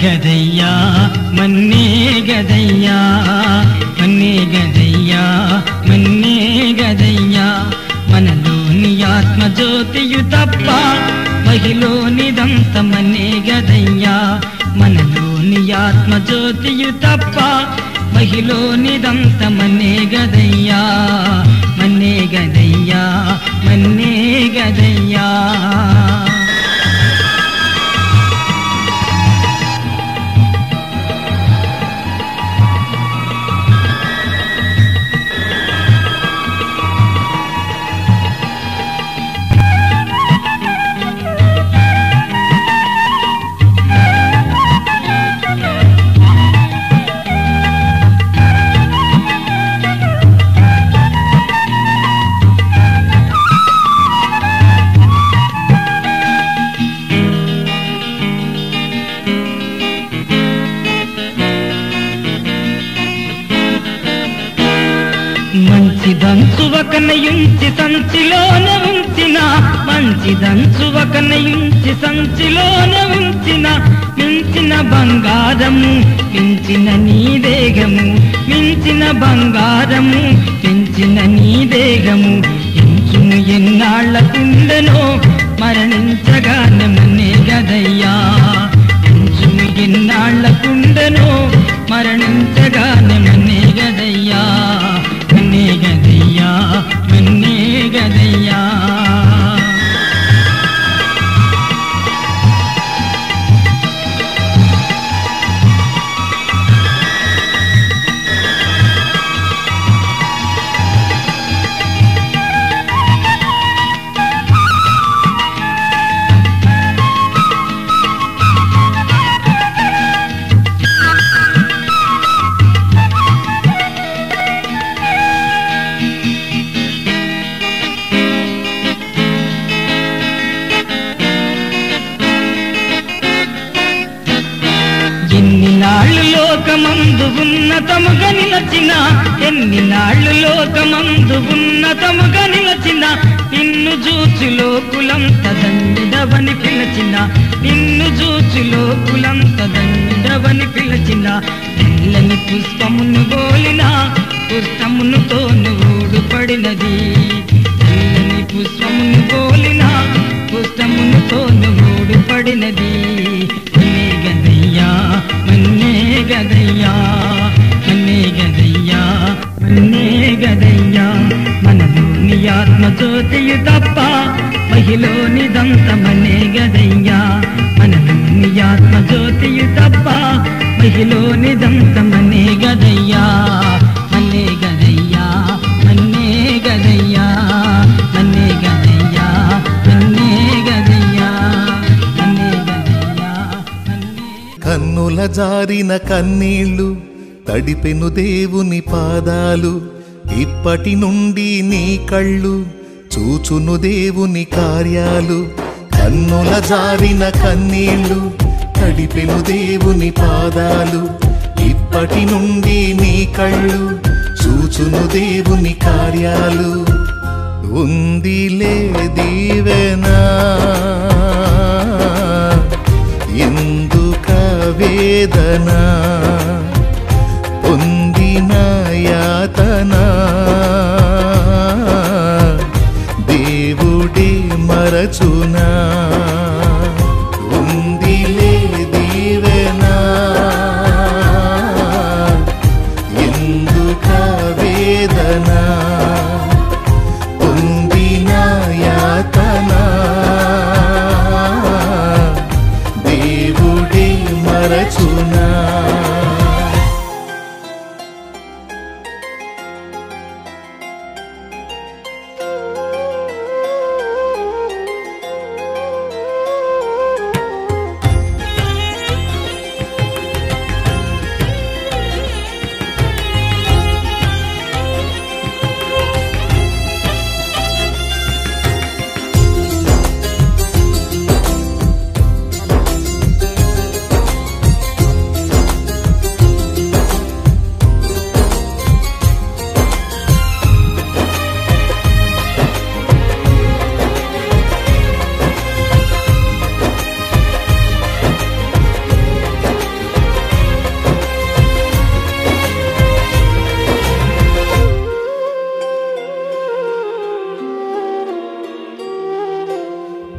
గదయ్యా మన్నే గదయ్యా మన్నే గదయ్యా మన్నే గదయ్యా మనలోని ఆత్మజ్యోతియు తప్ప మహిలోనిదంత మన్నే గదయ్యా మనలోని ఆత్మజ్యోతియు తప్ప మహిలోనిదంత మన్నే గదయ్యా మన్నే గదయ్యా మన్నే గదయ్యా మంచిదంచువకనయుంచి సంచిలోన ఉంచిన మంచిదంచువకనయుంచి సంచిలోన ఉంచిన మించిన బంగారము పెంచిన నీ దేహము మించిన బంగారము పెంచిన నీ దేహము ఎంచును ఎన్నాళ్లకుండెనో మరణించగానే మన్నే గదయ్యా ఎంచును ఎన్నాళ్లకుండెనో మరణించగానే మన్నే గదయ్యా మన్నే గదయ్యా మన్నే గదయ్యా ఎన్ని నాళ్ళు లోకమందు ఉన్నతముగా నిలచిన ఎన్ని నాళ్ళు లోకమందు ఉన్నతముగా నిలచిన నిన్ను చూచి లోకులంత దండవని పిలచిన నిన్ను చూచి లోకులంత దండవని పిలచిన తెల్లని పుష్పమును గోలిన పుష్పమునుతో ఊడుపడినది తెల్లని పుష్పమును గోలిన పుష్పమునుతో ఊడుపడినది మన్నే గదయ్యా మన్నే గదయ్యా మన్నే గదయ్యా మనలోని ఆత్మజ్యోతియు తప్ప మహిలోనిదంత మన్నే గదయ్యా మనలోని ఆత్మజ్యోతియు తప్ప మహిలోనిదంత మన్నే గదయ్యా మన్నే గదయ్యా మన్నే గదయ్యా మన్నే గదయ్యా మన్నే గదయ్యా మన్నే గదయ్యా కన్నుల జారిన కన్నీళ్లు తడిపెను దేవుని పాదాలు ఇప్పటి నుండి నీ కళ్ళు చూచును దేవుని కార్యాలు కన్నుల జారిన కన్నీళ్లు తడిపెను దేవుని పాదాలు ఇప్పటి నుండి నీ కళ్ళు చూచును దేవుని కార్యాలు ఉందిలే దీవెనా ఎందుక వేదనా పొందిన యాతనా దేవుడే మరచునా ఉందిలే దీవెనా ఎందుక వేదనా పొందిన యాతనా దేవుడే మరచునా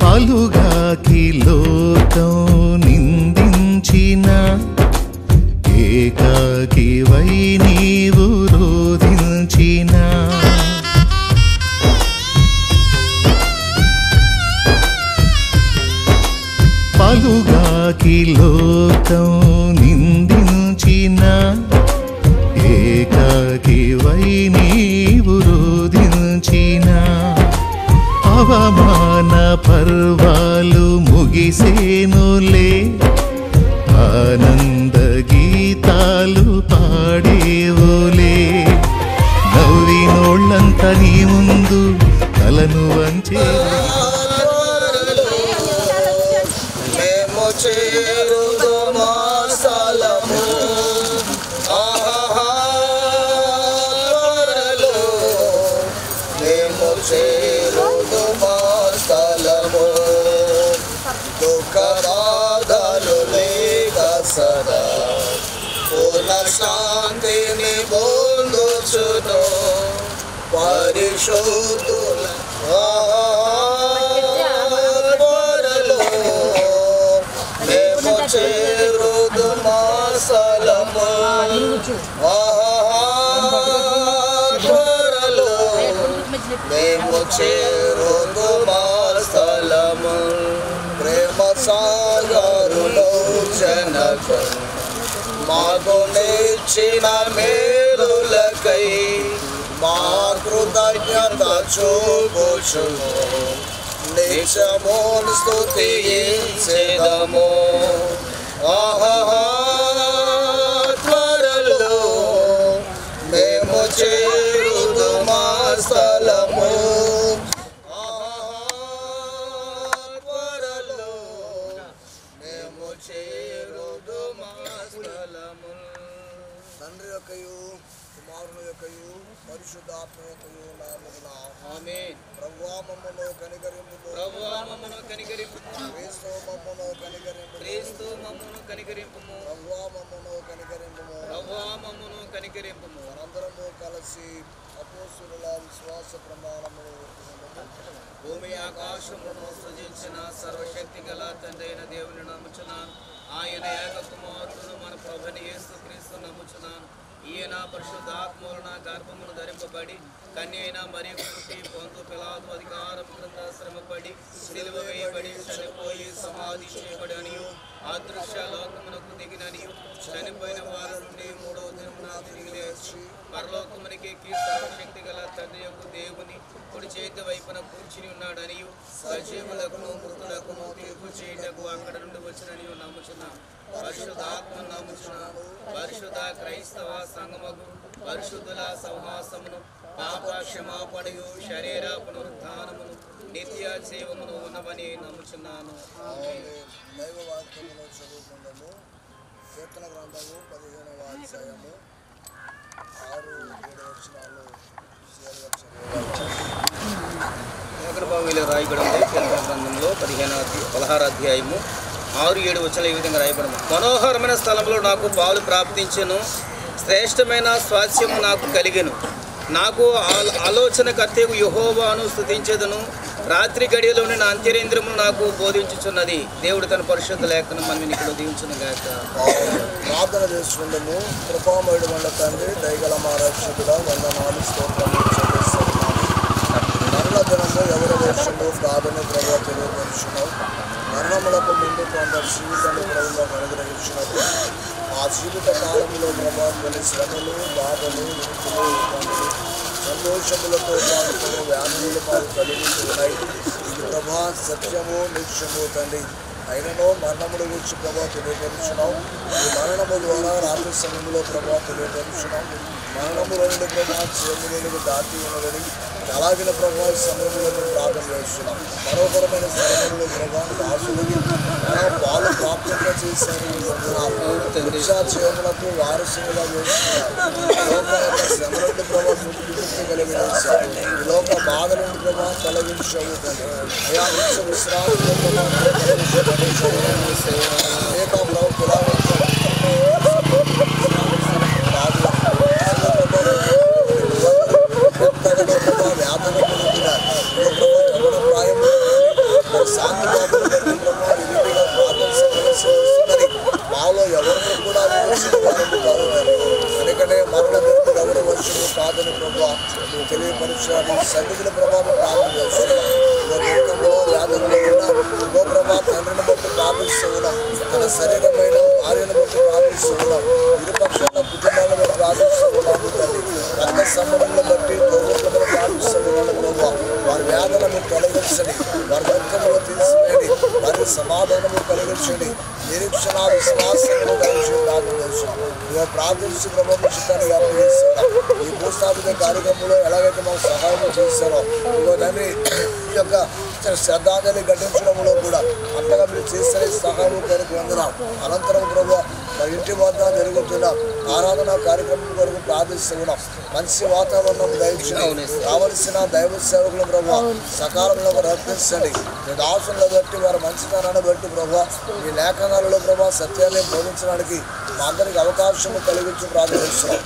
పలుగాకి లోకం నిందించిన ఏకాకివై నీవు రోధించిన పలుగాకి లోకం నిందించిన ఏకాకివై నీవు రోధించిన అవమాన పర్వాలు ముగిసేనులే ఆనంద గీతాలు పాడేవులే నవ్వినోళ్ళంత నీ ముందు తలను వంచే శాంతిని పొందుచును పరిశుద్ధుల త్వరలో మేము చేరుదు మా స్థలము త్వరలో మేము చేరుదు మా స్థలము ప్రేమ సాగరులో జనకు మాకు నిచ్చిన మేలులకై మా కృతజ్ఞత చూపుచును నిత్యము స్తుతించెదము త్వరలో మేము చేరుదు మా స్థలము త్వరలో మేము చేరుదు మా స్థలము తండ్రి యొక్కయు కుమారుని యొక్కయు పరిశుద్ధాత్మ యొక్కయు నామమున ఆమేన్. ప్రభువా మమ్మను కనికరింపుము ప్రభువా మమ్మను కనికరింపుము క్రీస్తు మమ్మను కనికరింపుము క్రీస్తు మమ్మను కనికరింపుము ప్రభువా మమ్మను కనికరింపుము ప్రభువా మమ్మను కనికరింపుము మనందరము కలిసి అపోస్తలుల విశ్వాస ప్రమాణమును భూమి ఆకాశమును సృజించిన సర్వశక్తి గల తండ్రైన దేవుని నమ్ముచున్నాను. ఆయన ఏకకుమారుడు మన ప్రభుని యేసుక్రీస్తు నమ్ముచున్నాను. ఈయన పరిశుద్ధాత్మూలన గర్భమును ధరింపబడి కన్య అయిన మరియు పుట్టి పొందు పిలాతు అధికారం క్రింద శ్రమపడి సిలువ వేయబడి చనిపోయి సమాధి చేయబడి అనియు అదృశ్య లోకమునకు దిగిననియు చనిపోయిన వారి నుండి మూడవ దినమున తిరిగి లేచి పరలోకమునికి సర్వశక్తి గల తండ్రి యొక్క దేవుని కుడి చేతి వైపున కూర్చుని ఉన్నాడనియు సజీవులకును మృతులకును తీర్పు చేయటకు అక్కడ నుండి వచ్చిననియు నమ్ముచున్నాను. పరిశుద్ధాత్మ నమ్ముచున్నాను. పరిశుద్ధ క్రైస్తవ సంగమకు పరిశుద్ధుల సహవాసమును పాప క్షమాపణయు శరీర పునరుద్ధానమును నిత్య జీవమును ఉన్నవని నమ్ముచున్నాను. దైవవాక్యమును చదువుకుందాము. కీర్తన గ్రంథము 15వ అధ్యాయము 6-7 వచనాలు రాయబడింది. కీర్తన గ్రంథంలో 16వ అధ్యాయము 6-7 వచనాలు ఈ విధంగా రాయబడింది. మనోహరమైన స్థలంలో నాకు పాలు ప్రాప్తించెను, శ్రేష్టమైన స్వాస్థ్యము నాకు కలిగెను. నాకు ఆలోచనకర్తయు యెహోవాను స్తుతించెదను. రాత్రి గడియలోని నా అంతరేంద్రము నాకు బోధించుచున్నది. దేవుడు తన పరిశుద్ధ లేఖను మనం ఇక్కడ దీవించును గాక. ప్రార్థన చేసుకుందాము. కృపామయుడు మన తండ్రి దయగల మా రక్షకుడా వందనాలు స్తోత్రములు చెల్లిస్తున్నాము. మరణ దినము ఎవరి వర్షము ప్రార్థన ప్రభావ తెలియపరుచున్నావు. మరణములకు ముందు కొంత జీవితాన్ని ప్రభుత్వం అనుగ్రహించినప్పుడు ఆ జీవిత కాలంలో ప్రభావం శ్రమలు బాధలు ఇబ్బందులు సంతోషములతో పాటు వ్యాధులు మాకు కలిగి ఉన్నాయి. ఇది ప్రభా సత్యము నిత్యము తండ్రి అయినను మరణముల గురించి ప్రభావ తెలియపరుచున్నాం. ఈ మరణము ద్వారా రాత్రి సమయంలో ప్రభావ తెలియపరుచున్నాం. మరణముల నుండి ప్రభావ చేతులకు దాటి ఉన్నదని అలాగిన ప్రభావ సమయంలో మేము ప్రార్థన చేస్తున్నాం. మనోహరమైన స్థలంలో ప్రభావ దాసులకి వాళ్ళు ప్రాప్తంగా చేశారు. చేతులకు వారసులుగా చేస్తున్నారు. లోక యొక్క శ్రమ నుండి ప్రభావ విముక్తి కలిగించారు. ఈ లోక బాధ నుండి ప్రభావ తొలగించావు. విశ్రాంతి తండ్రిని ప్రభావం ప్రార్థన చేస్తున్నాం. దుఃఖంలో వ్యాధుల్లో ఉన్న ప్రభా తండ్రిని బట్టి ప్రార్థిస్తూ ఉన్నాం. తన శరీరమైన భార్యను బట్టి ప్రార్థిస్తూ ఉన్నాం. ఇరుపక్షాల కుటుంబాలను బట్టి ప్రార్థిస్తూ ఉన్నాము తండ్రి. రక్త సంబంధంలో బట్టి తోబుట్టులను ప్రార్థిస్తూ ఉన్నాము ప్రభావ. వారి వ్యాధులను మీరు తొలగించండి, వారి దుఃఖంలో తీసివేయండి, వారి సమాధానము కలిగించండి, నిరీక్షణ విశ్వాసము కలిసి ప్రార్థన చేస్తున్నాం. ఇక ప్రార్థించి ప్రభావం చిత్తాన్ని వ్యాప్తిస్తున్నాం. ఈ భూస్థాపిత కార్యక్రమంలో ఎలాగైతే మాకు సహాయం చేస్తారో ఇగో తండ్రి ఈ యొక్క శ్రద్ధాంజలి ఘటించడంలో కూడా అంతగా మీరు చేస్తే సహాయం కొరకు వందనాం. అనంతరం ప్రభు మరి ఇంటి వద్ద జరుగుతున్న ఆరాధన కార్యక్రమం కొరకు ప్రార్థిస్తున్నాం. మంచి వాతావరణం దయచేయండి. కావలసిన దైవ సేవకులు ప్రభు సకాలంలో రప్పించండి. మీ దాసులను బట్టి వారి మంచితనాన్ని బట్టి ప్రభు ఈ లేఖనాలలో ప్రభు సత్యాన్ని బోధించడానికి మా అందరికి అవకాశం కలిగించి ప్రార్థిస్తున్నాం.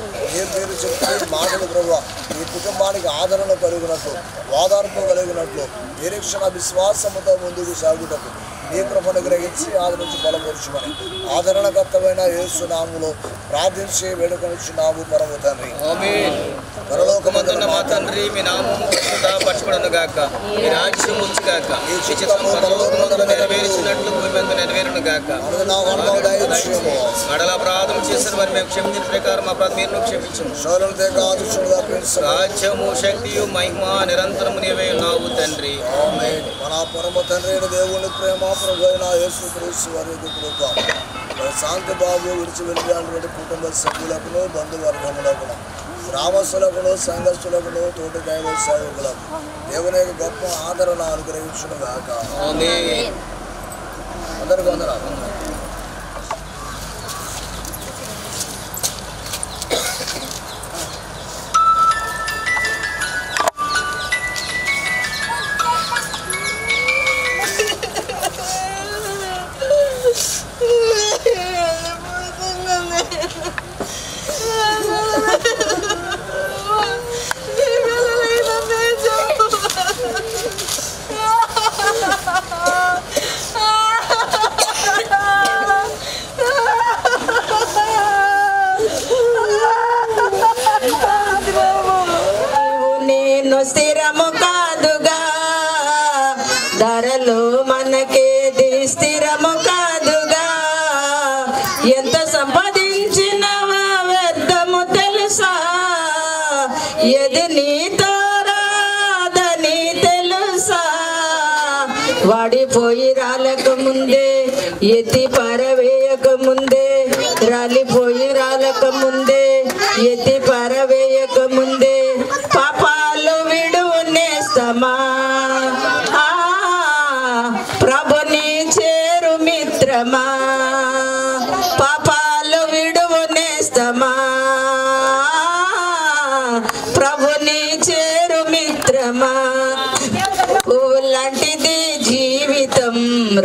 మీరు చెప్పిన మాటలు ప్రభు ఈ కుటుంబానికి ఆదరణ కలిగినట్లు, ఓదార్పు కలిగినట్లు, నిరీక్షణ విశ్వాసముతో ముందుకు సాగుటకు నీ కృపను గ్రహించి ఆదరించి బలపరచుమని ఆదరణకర్తమైన యేసు నామములో ప్రార్థించి వేడుకొనిచున్నాము పరమ తండ్రి. పరలోకమందున్న మా తండ్రి, మీ నామము పరిశుద్ధపరచబడును గాక, మీ రాజ్యం వచ్చును గాక, మీ చిత్తము పరలోకమందు నెరవేర్చినట్లు భూమి మీద నెరవేరును గాక. మడల అపరాధం చేసిన వారు మేము క్షమించిన ప్రకారం అపరాధం మీరు క్షమించుము. రాజ్యము శక్తియు మహిమ నిరంతరము నీవే ఉన్నావు తండ్రి. మన పరమ తండ్రి దేవుని ప్రేమ ప్రభు అయిన యేసు క్రీస్తు వారి కృప శాంతి బాబు విడిచి వెళ్ళినటువంటి కుటుంబ సభ్యులకును బంధువర్గములకును గ్రామస్తులకును సంఘస్థులకును తోటి దైవ సేవకులకు దేవుని యొక్క గొప్ప ఆదరణ అనుగ్రహించును గాక. అందరికీ వందనాలు. నేను స్థిరము కాదుగా, ధరలు మనకేది స్థిరము కాదుగా, ఎంత సంపాదించినా వ్యర్థము తెలుసా, ఎది నీతో రాదని తెలుసా, వాడిపోయి రాలక ముందే ఎత్తి పరవేయక ముందే, రాలిపోయి రాలక ముందే ఎత్తి పరవేయక ముందే, పాపాలు విడువు నేస్తమా ప్రభుని చేరు మిత్రమా, పాపాలు విడువు నేస్తమా ప్రభుని చేరు మిత్రమా. పువ్వులాంటిది జీవితం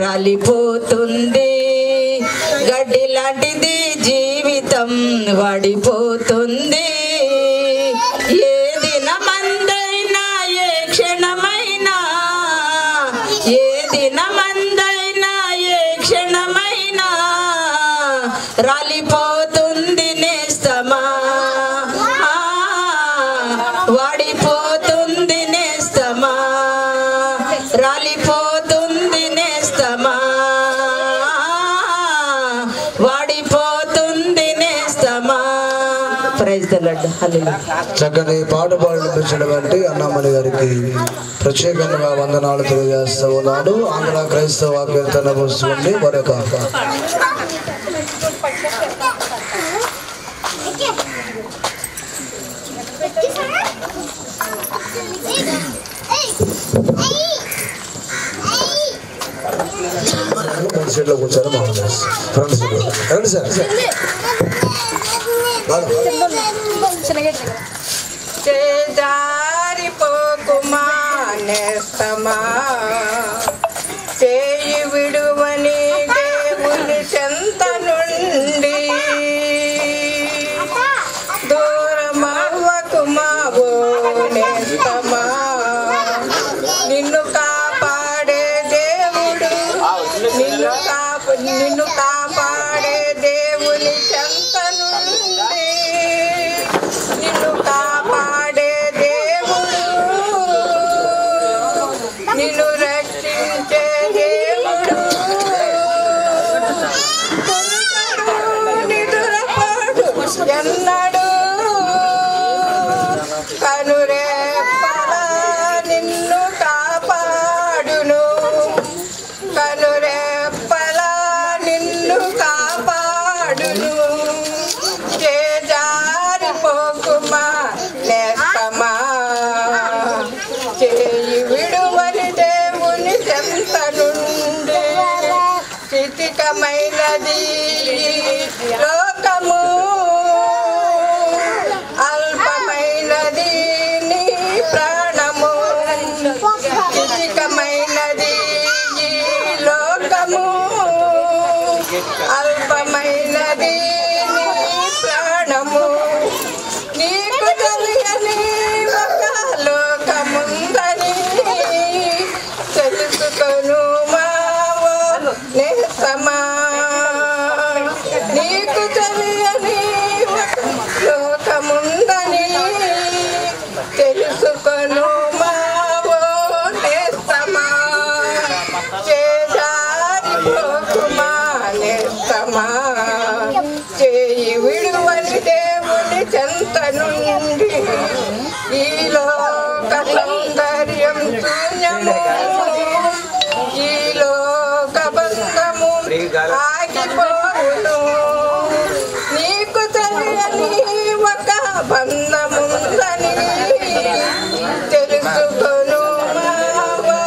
రాలిపోతుంది, గడ్డి లాంటిది జీవితం వాడిపోతుంది. ఏ దినమందైనా ఏ క్షణమైనా, ఏ దినమందైనా ఏ క్షణమైనా రాలిపోతుంది నేస్తమా, వాడిపోతుంది నేస్తమా, రాలిపోతుంది నేస్తమా, వాడిపోతుంది నేస్తమా. Praise the Lord. హల్లెలూయా. చక్కని పాట పాడిపించినటువంటి అన్నమణి గారికి ప్రత్యేకంగా వందనాలు తెలియజేస్తూ ఉన్నాడు. ఆంధ్ర క్రైస్తవ కీర్తన వస్తుంది మరొక సీట్లో కూర్చొని మాట్లాడారు. ఫ్రెండ్స్ రండి సార్. చేదారిపోకుమా నేస్తమా, చేయి విడువని దేవుని చెంత నుండి, దూరమవ్వకుమా ఓ నేస్తమా, నిన్ను కాపాడే దేవుడు, నిన్ను కాపాడే దేవుని చెంత నుండి, నిన్ను కాపాడే దేవుడు చేయి విడువని దేవుని చెంత నుండి స్థితికమైనది లోకము అల్పమైనది నీ ప్రాణము స్థితికమైనది లోకము అల్పమైనది నీ ప్రాణము నీకు తెలియని ఒక లోకముందని తెలుసుకొను మావో నేస్తమా నీకు తెలియని ఒక లోకముందని తెలుసుకొను మావో నేస్తమా చేజారిపోకుమా నేస్తమా చేయి విడువని దేవుని చెంత నుండి ఈ లోక సౌందర్యం శూన్యము ఈ లోక బంధము ఆగిపోవును నీకు తెలియని ఒక బంధముందని తెలుసుకొను మావో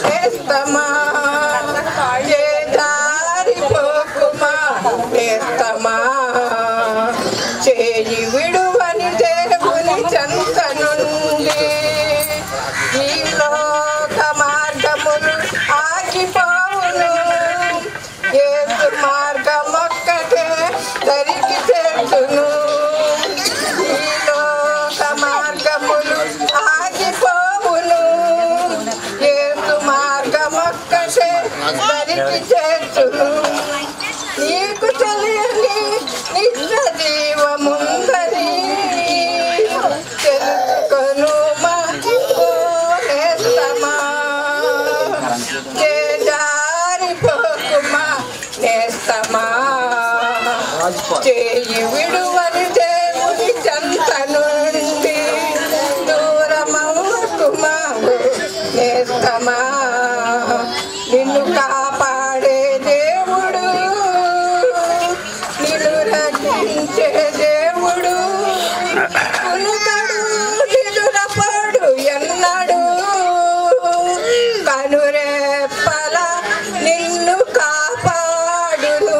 నేస్తమా చేజారిపోకుమా నేస్తమా చేయి విడువని దేవుని చెంత నుండి ఈ లోక మార్గములు ఆగిపోవును యేసు మార్గమొక్కటే దరికి చేర్చును ఈ లోక మార్గములు ఆగిపోవును యేసు మార్గమొక్కటే దరికి చేర్చును నీకు తెలియని నిత్య జీవముందని తెలుసుకొను మావో నేస్తమా చేజారిపోకుమా నేస్తమా చేయి విడువని దేవుని చెంత నుండి దూరమవుకుమా నేస్తమా నిన్ను కాపాడే దేవుడు నిన్ను రక్షించే దేవుడు కునుకడు నిదురపడు ఎన్నడు కనురెప్పల నిన్ను కాపాడును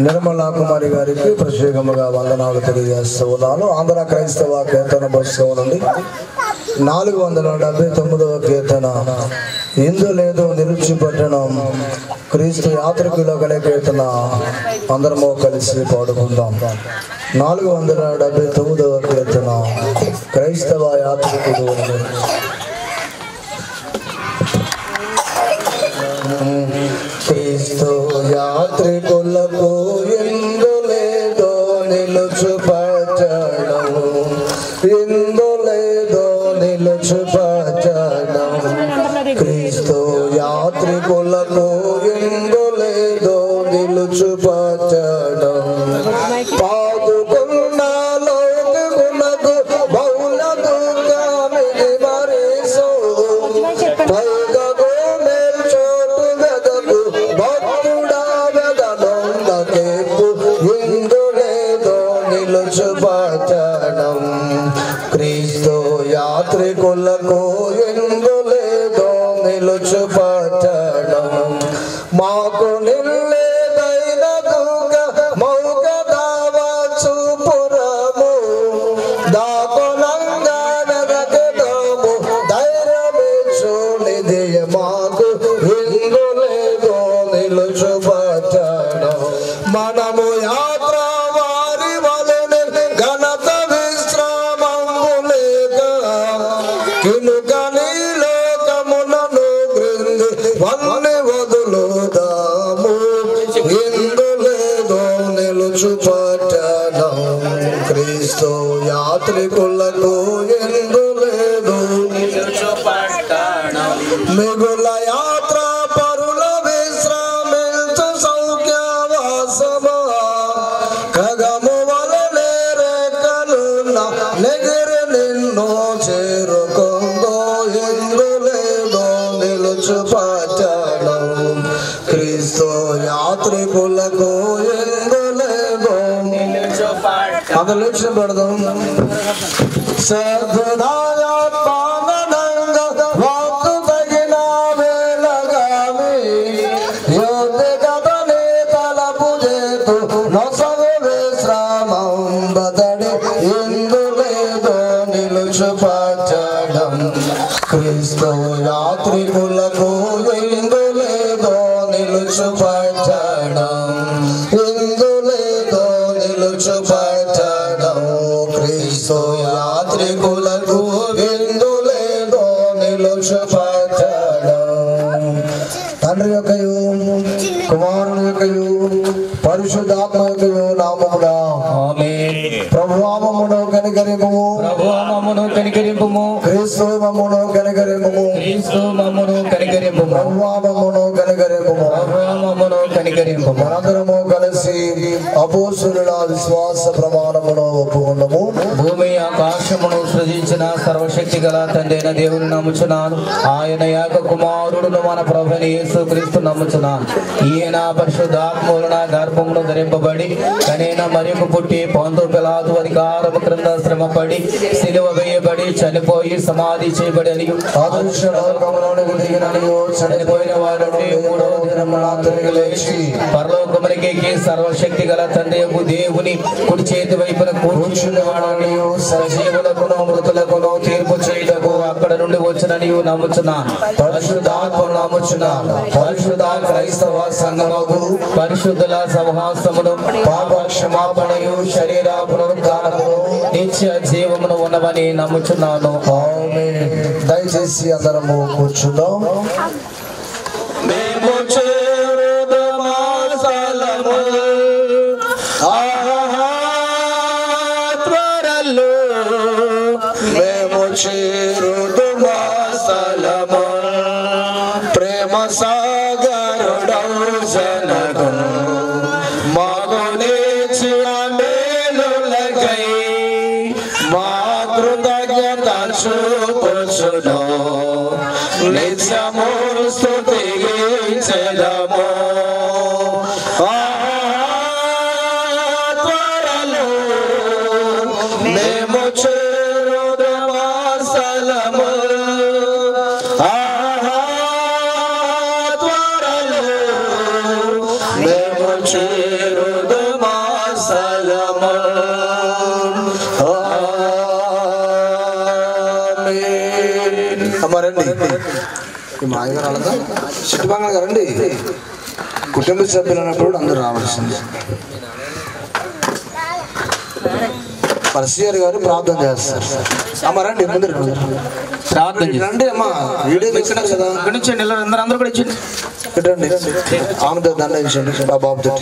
నిర్మలా కుమారి గారికి ప్రత్యేకముగా వందనాలు తెలియజేస్తూ ఉన్నాను. ఆంధ్ర క్రైస్తవ కీర్తన పుస్తకం నుండి 479వ కీర్తన ఇందు లేదు నిలిచిపట్టణం క్రీస్తు యాత్రికుల గల కీర్తన అందరము కలిసి పాడుకుందాం. 479వ కీర్తన క్రైస్తవ యాత్రికులు. క్రీస్తు యాత్రికులకు ఎందు లేదో నిలుచుపట్టణం ఎందు లేదో నిలుచుపట్టణం క్రీస్తు యాత్రికులకు ఎందు లేదో నిలుచుపట్టణం పాదుకున్న లోకులకు బహుళ దుఃఖమిది మరీసు పైగో మేల్చోటు వెదకు భక్తుడా వెదనొందకేపు ఎందు లేదో నిలుచుపట్టణం క్రీస్తు యాత్రికులకు ఎందు లేదో నిలుచుపట్టణం మాకు నిల్లేదైన దుఃఖ మౌక దావచ్చు పురము దాపనంగా వెదకెదము ధైర్యమిచ్చు నిధియ మాకు ఎందు లేదో నిలుచుపట్టణం మనము యాత్ర వారి వలె ఘనత విశ్రామము లేక కినుక నీ లోకములను గ్రింది వన్ని వదులుదాము ఎందు లేదో నిలుచుపట్టణం క్రీస్తు యాత్రికులకు ఎందు లేదో మిగుల యాత్ర పరుల విశ్రామించు సౌఖ్యవాసమా ఖగము వలె రెక్కలున్న నెగిరి నిన్ను చేరుకుందో ఎందు లేదో నిలుచుపట్టణం క్రీస్తు యాత్రికులకు ఎందు లేదో అందులో పాడదాం. సద్గుణాత్మానందంగా వాక్కు తగిన వేళగామి యోధి గతని తలపు చేతు నొసగు విశ్రామం బదడి ఇందులేదో నిలుచుపరచడం క్రీస్తు యాత్రికులకు ఇందులేదో నిలుచుపరచడం ఇందులేదో నిలుచుపరచడం క్రీస్తు యాత్రికులకు ఇందులేదో నిలుచుపరచడం. తండ్రి యొక్కయు కుమారుని యొక్కయు పరిశుద్ధాత్మ యొక్కయు నామమున ఆమేన్. ప్రభువా మమ్మును కనికరింపుము, ప్రభువా మమ్మును కనికరింపుము, క్రీస్తు మమ్మును కనికరింపుము, క్రీస్తు మమ్మును కనికరింపుము, ప్రభువా మమ్మును కనికరింపుము. ప్రభువా మమ్మును కనికరింపుము. మనందరము కలిసి అపోస్తుల విశ్వాస ప్రమాణమును ఒప్పుకున్నాము. భూమి ఆకాశమును సృజించిన సర్వశక్తి గల తండ్రైన దేవుని నమ్ముచున్నాను. ఆయన యాక కుమారుడును మన ప్రభువైన యేసుక్రీస్తు నమ్ముచున్నాను. ఈయన పరిశుద్ధాత్మూలన గర్భమును ధరింపబడి కనీన మరియకు పుట్టి పొంతు పిలాతు అధికారము క్రింద శ్రమపడి సిలువ వేయబడి చనిపోయి సమాధి చేయబడి అని ఆదర్శ లోకములోనికి దిగిననియు చనిపోయిన వారి నుండి మూడవ దినమున తిరిగి లేచి పరలోకమునికి సర్వశక్తి గల తండ్రి దేవుని కుడి చేతి వైపున కూర్చుని వాడని సజీవులకును మృతులకును తీర్పు చేయుటకు అక్కడ నుండి వచ్చినని నమ్ముచున్నాను. పరిశుద్ధాత్మను నమ్ముచున్నాను. పరిశుద్ధ క్రైస్తవ సంఘముకు పరిశుద్ధుల సహవాసమును పాప క్షమాపణయు శరీర పునరుద్ధానమును నిత్య జీవమును ఉన్నవని నమ్ముచున్నాను. ఆమేన్. దయచేసి అందరము కూర్చుందాం. మేము చేరుదమా స్థలము త్వరలో మేము చేరుదుమా స్థలము ప్రేమ సాగరుడౌ జనకు మగునిచ్చిన మేలులకై మా కృతజ్ఞత చూపుచును నిత్యము స్తుతించెదము. త్వరలో మేము చేరుదమా స్థలము త్వరలో మేము చేరుదమా స్థలము. అమ్మ రండి. ఈ మాయగారు వాళ్ళతో చుట్టుపక్కల రండి. కుటుంబ సభ్యులు అన్నప్పుడు అందరూ రావాల్సింది. పరిశీలర్ గారు ప్రార్థన చేస్తారు. అమ్మ రండి, ముందు ప్రార్థన రండి. అమ్మ వీడియో తెచ్చినారు కదా, ఇక్కడి నుంచి అందరూ కూడా ఇచ్చింది. రండి. ఆమెతో దండించండి, ఆ బాబుతో.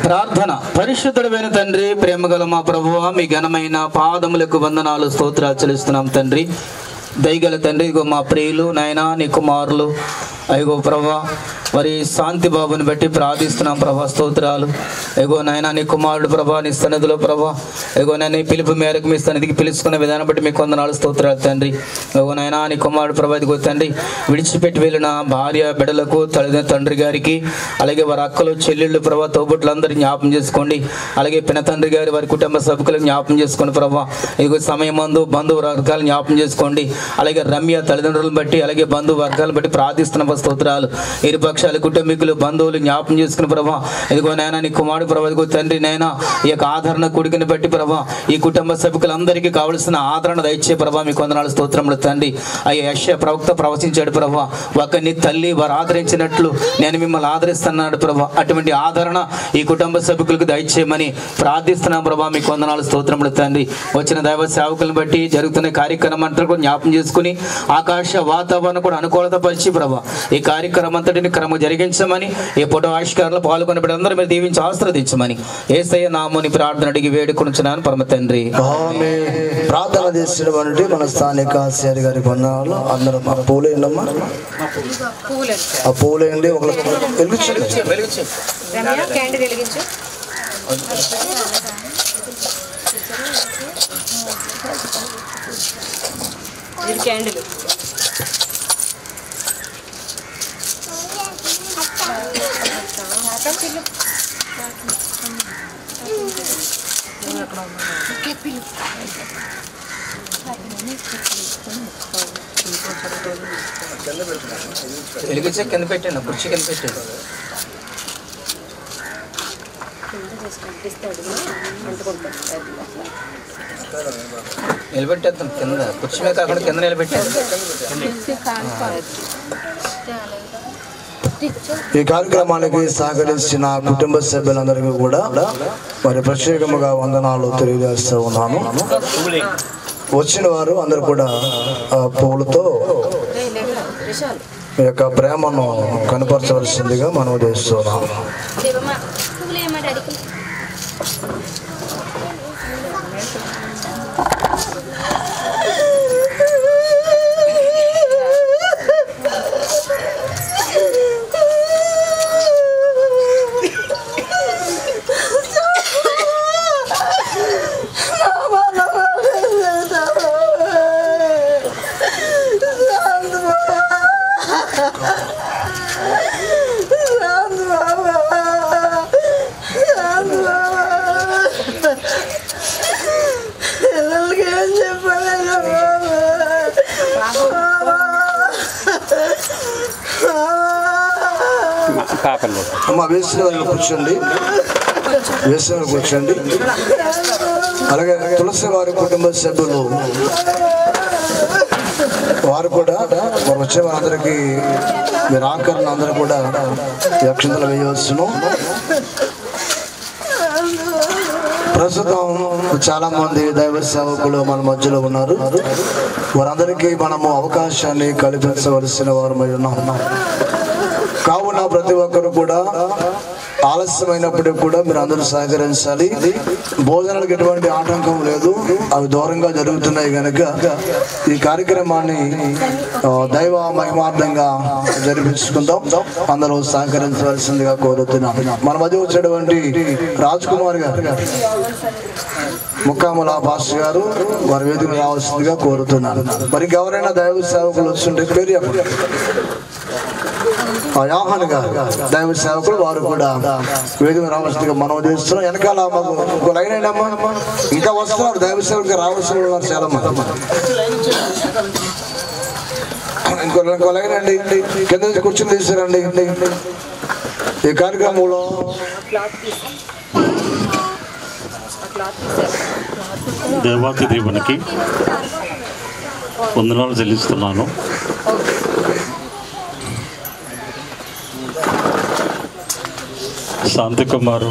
ప్రార్థన. పరిశుద్ధుడైన తండ్రి, ప్రేమగల మా ప్రభువా, మీ ఘనమైన పాదములకు వందనాలు స్తోత్రాలు చెల్లిస్తున్నాం తండ్రి. దయగల తండ్రి, ఇగో మా ప్రియులు నాయనా నీ కుమారులు అయ్యో ప్రభా మరి శాంతి బాబుని బట్టి ప్రార్థిస్తున్నాం ప్రభా, స్తోత్రాలు. ఎగో నాయన నీ కుమారుడు ప్రభా నీ సన్నిధిలో ప్రభా ఎగో నేను పిలుపు మేరకు మీ సన్నిధికి పిలుచుకున్న విధానం బట్టి మీకు వందనాలు స్తోత్రాలు తండ్రి. ఎగో నాయన నీ కుమారుడు ప్రభా ఇదిగో తండ్రి విడిచిపెట్టి వెళ్ళిన భార్య బిడ్డలకు తండ్రి గారికి అలాగే వారి అక్కలు చెల్లెళ్ళు ప్రభా తోబుట్లందరూ జ్ఞాపం చేసుకోండి. అలాగే పిన తండ్రి గారి వారి కుటుంబ సభ్యులకు జ్ఞాపం చేసుకోండి ప్రభా. ఇదిగో సమయం మందు బంధువు వర్గాలు జ్ఞాపం చేసుకోండి. అలాగే రమ్య తల్లిదండ్రులను బట్టి అలాగే బంధువు వర్గాలను బట్టి ప్రార్థిస్తున్న స్తోత్రాలు. ఇరుపక్షాలు కుటుంబీకులు బంధువులు జ్ఞాపం చేసుకుని ప్రభా ఇదిగో నాయన నీ కుమారుడు ప్రభా ఇదిగో తండ్రి నాయన ఈ యొక్క ఆదరణ కొడుకుని బట్టి ప్రభా ఈ కుటుంబ సభ్యులందరికీ కావలసిన ఆదరణ దయచే ప్రభా మీకు వందనాలు స్తోత్రములు తండ్రి. అయ్యా యెషయా ప్రవక్త ప్రవచించాడు ప్రభా ఒకరిని తల్లి వారు ఆదరించినట్లు నేను మిమ్మల్ని ఆదరిస్తున్నాడు ప్రభా. అటువంటి ఆదరణ ఈ కుటుంబ సభ్యులకు దయచేయమని ప్రార్థిస్తున్నాం ప్రభా మీకు వందనాలు స్తోత్రములు తండ్రి. వచ్చిన దైవ సేవకులను బట్టి జరుగుతున్న కార్యక్రమం అంతా కూడా జ్ఞాపం చేసుకుని ఆకాశ వాతావరణం కూడా అనుకూలత పరిచి ప్రభా ఈ కార్యక్రమం అంతటిని క్రమ మహిమకరంగా జరిగించమని ఈ ఫోటో ఆవిష్కారంలో పాల్గొన్న బిడ్డలందరూ మీరు దీవించి ఆశీర్వదించమని యేసయ్య నామముని ప్రార్థన అడిగి వేడుకొనుచున్నాను పరమ తండ్రి. ప్రార్థన చేసినటువంటి మన స్థానిక ఆచార్య గారి వందనాలు. అందరూ మా పూలేండమ్మా, ఆ పూలేండి ఒక క్యాండిల్ వెలిగించు. ఇది క్యాండిల్. వెలిగించే కింద పెట్టండి, కుర్చీ కింద పెట్టండి. నిలబెట్టేద్దాం కింద, కుర్చీ మీద కాకుండా కింద నిలబెట్టేద్దాం. ఈ కార్యక్రమానికి సహకరించిన కుటుంబ సభ్యులందరికీ కూడా మరి ప్రత్యేకముగా వందనాలు తెలియజేస్తూ ఉన్నాము. వచ్చిన వారు అందరూ కూడా పువ్వులతో ఈ యొక్క ప్రేమను కనపరచవలసిందిగా మనం చేస్తున్నాం. అమ్మ వేసిన కూర్చోండి, వేసిన కూర్చోండి. అలాగే తులసి వారి కుటుంబ సభ్యులు వారు కూడా వారు వచ్చే వారందరికీ మీరు ఆకరణ అందరూ కూడా అక్షంతలు వేయవచ్చును. ప్రస్తుతం చాలా మంది దైవ సేవకులు మన మధ్యలో ఉన్నారు. వారందరికీ మనము అవకాశాన్ని కల్పించవలసిన వారమై ఉన్నాం. కావున ప్రతి ఒక్కరు కూడా ఆలస్యమైనప్పటికీ కూడా మీరు అందరూ సహకరించాలి. భోజనాలకు ఎటువంటి ఆటంకం లేదు, అవి దూరంగా జరుగుతున్నాయి కనుక ఈ కార్యక్రమాన్ని దైవ మహిమార్థంగా జరిపించుకుందాం. అందరూ సహకరించవలసిందిగా కోరుతున్నాం. మన మధ్య వచ్చేటువంటి రాజ్ కుమార్ గారు, ముక్కాముల పాస్టర్ గారు వారి వేదిక రావాల్సిందిగా కోరుతున్నాను. మరి ఎవరైనా దైవ సేవకులు వస్తుంటే పేరు చెప్పండి. యాహాన్ గారు దైవ సేవకులు వారు కూడా వేదిక రావాల్సిందిగా మనం చేస్తున్నాం. వెనకాల మాకు ఇంకో లైన్ అండి అమ్మా, ఇంకా వస్తున్నారు దైవ సేవకులు రావాల్సిన ఉన్నారు చాలా మంది. ఇంకో లైన్ అండి, కింద నుంచి కూర్చొని తీసారండి. ఈ కార్యక్రమంలో దేవాతి దేవునికి వందనాలు చెల్లిస్తున్నాను. శాంతిబాబు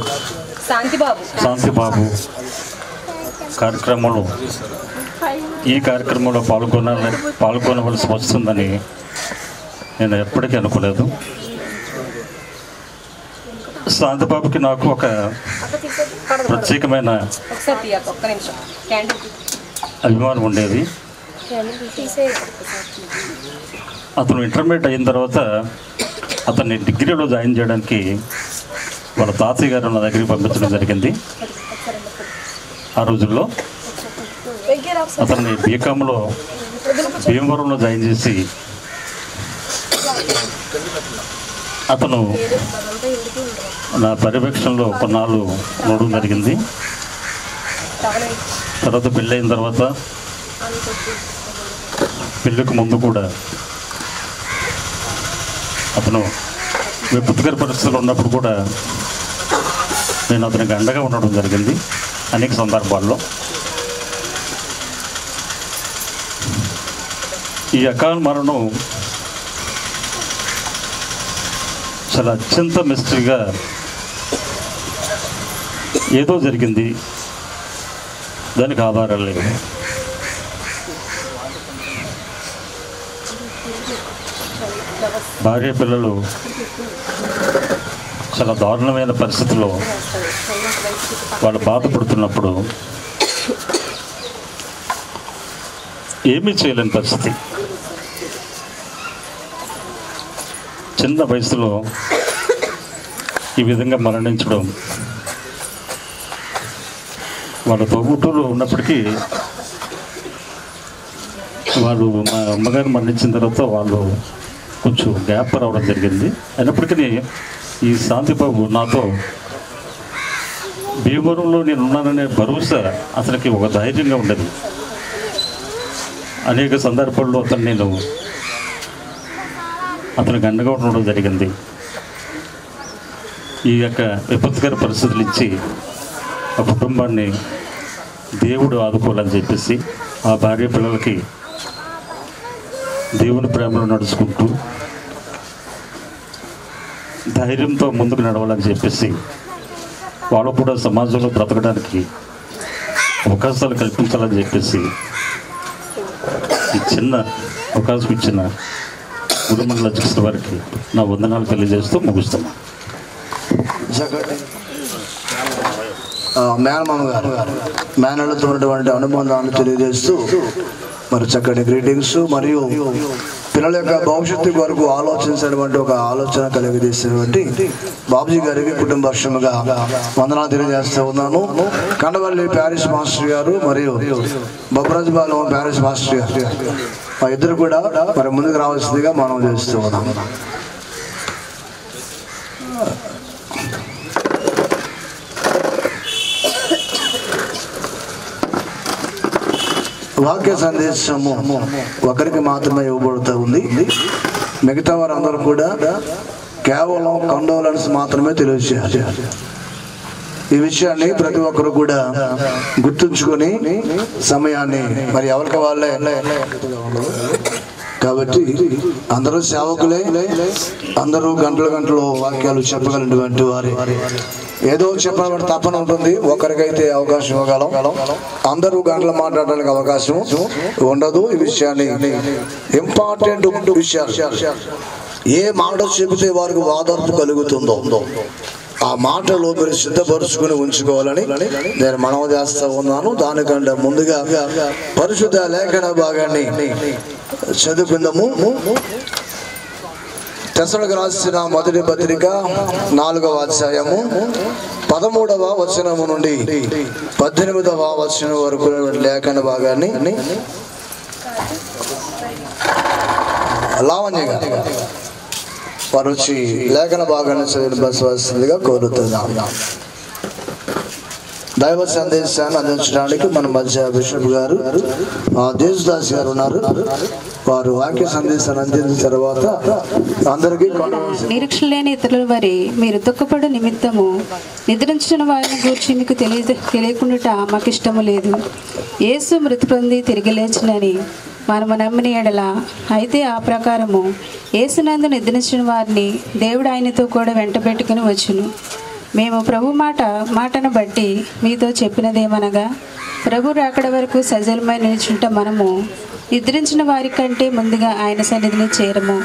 కార్యక్రమంలో ఈ కార్యక్రమంలో పాల్గొనవలసి వస్తుందని నేను ఎప్పటికీ అనుకోలేదు. శాంతిబాబుకి నాకు ఒక ప్రత్యేకమైన అభిమానం ఉండేది. అతను ఇంటర్మీడియట్ అయిన తర్వాత అతన్ని డిగ్రీలో జాయిన్ చేయడానికి వాళ్ళ తాతయ్య గారు నా దగ్గరికి పంపించడం జరిగింది. ఆ రోజుల్లో అతన్ని బీకాంలో భీమవరంలో జాయిన్ చేసి అతను నా పర్యవేక్షణలో కొన్నాళ్ళు ఉండడం జరిగింది. తర్వాత పెళ్ళి అయిన తర్వాత పెళ్ళికి ముందు కూడా అతను విపత్కర పరిస్థితులు ఉన్నప్పుడు కూడా నేను అతనికి అండగా ఉండడం జరిగింది అనేక సందర్భాల్లో. ఈ అకాల మరణం చాలా అత్యంత మిస్టరీగా ఏదో జరిగింది, దానికి ఆధారాలు లేవు. భార్య పిల్లలు చాలా దారుణమైన పరిస్థితుల్లో వాళ్ళు బాధపడుతున్నప్పుడు ఏమీ చేయలేని పరిస్థితి. చిన్న వయసులో ఈ విధంగా మరణించడం, వాళ్ళ తోబుట్టులు ఉన్నప్పటికీ వాళ్ళు మా అమ్మగారు మరణించిన తర్వాత వాళ్ళు కొంచెం గ్యాప్ రావడం జరిగింది. అయినప్పటికీ ఈ శాంతిబాబు నాతో భీమవరంలో నేను ఉన్నాననే భరోసా అతనికి ఒక ధైర్యంగా ఉండేది. అనేక సందర్భాల్లో అతనికి అండగా ఉండడం జరిగింది. ఈ యొక్క విపత్కర పరిస్థితుల నుంచి ఆ కుటుంబాన్ని దేవుడు ఆదుకోవాలని చెప్పేసి ఆ భార్య పిల్లలకి దేవుని ప్రేమలో నడుచుకుంటూ ధైర్యంతో ముందుకు నడవాలని చెప్పేసి వాళ్ళు కూడా సమాజంలో బ్రతకడానికి అవకాశాలు కల్పించాలని చెప్పేసి ఈ చిన్న అవకాశం ఇచ్చిన గురుమండల అధ్యక్షుల వారికి నా వందనాలు తెలియజేస్తూ ముగిస్తున్నాను. మేనమామ గారు మేనలతో ఉన్నటువంటి అనుబంధాన్ని తెలియజేస్తూ మరి చక్కటి గ్రీటింగ్స్ మరియు పిల్లల యొక్క భవిష్యత్తు వరకు ఆలోచించినటువంటి ఒక ఆలోచన కలిగజేసినటువంటి బాబుజీ గారికి కుటుంబపక్షముగా వందనాలు తెలియజేస్తూ ఉన్నాను. కండవల్లి ప్యారిస్ మాస్టర్ గారు మరియు బొబ్బరాజుపాలెం ప్యారిస్ మాస్టర్ గారు ఆ ఇద్దరు కూడా మరి ముందుకు రావాల్సిందిగా మనం చేస్తూ ఉన్నాము. వాక్య సందేశము ఒకరికి మాత్రమే ఇవ్వబడుతూ ఉంది. మిగతా వారందరూ కూడా కేవలం కండోలెన్స్ మాత్రమే తెలియజేయాలి. ఈ విషయాన్ని ప్రతి ఒక్కరు కూడా గుర్తుంచుకొని సమయాన్ని మరి ఎవరికి వాళ్ళే కాబట్టి అందరూ సేవకులే, అందరూ గంటలు వాక్యాలు చెప్పగలిగినటువంటి వారి ఏదో చెప్పాలంటే తప్పన ఉంటుంది. ఒకరికైతే అవకాశం ఇవ్వగలం, అందరూ గంటలు మాట్లాడడానికి అవకాశం ఉండదు. ఈ విషయాన్ని ఇంపార్టెంట్ విషయాలు ఏ మాట చెబితే వారికి వాదర్పు కలుగుతుందో ఆ మాటలో మీరు సిద్ధపరుచుకుని ఉంచుకోవాలని నేను మనవి చేస్తూ ఉన్నాను. దానికంటే ముందుగా పరిశుద్ధ లేఖన భాగాన్ని చదువుకుందాము. తెస్సలోనికీయులకు రాసిన మొదటి పత్రిక 4వ అధ్యాయము 13వ వచనము నుండి 18వ వచనం వరకు లేఖన భాగాన్ని లావణ్య గారు వారు వచ్చి లేఖన భాగాన్ని చదివించవలసిందిగా కోరుతున్నాం. దైవ సందేశాన్ని అందించడానికి మన మధ్య బిషప్ గారు దేశదాస్ గారు ఉన్నారు. వారు వాక్య సందేశాన్ని అందించిన తర్వాత అందరికీ నిరీక్షణ లేని ఇతరుల వారి మీరు దుఃఖపడు నిమిత్తము నిద్రించిన వారిని గూర్చి మీకు తెలియకుండా మాకు ఇష్టము లేదు. యేసు మృతి పొంది తిరిగి లేచినని మనము నమ్మిన ఎడల అయితే ఆ ప్రకారము యేసునందు నిద్రించిన వారిని దేవుడు ఆయనతో కూడా వెంట పెట్టుకుని వచ్చును. మేము ప్రభు మాటను బట్టి మీతో చెప్పినదేమనగా ప్రభు రాకడ వరకు సజలమై నిల్చుంట మనము నిద్రించిన వారి కంటే ముందుగా ఆయన సన్నిధిని చేరము.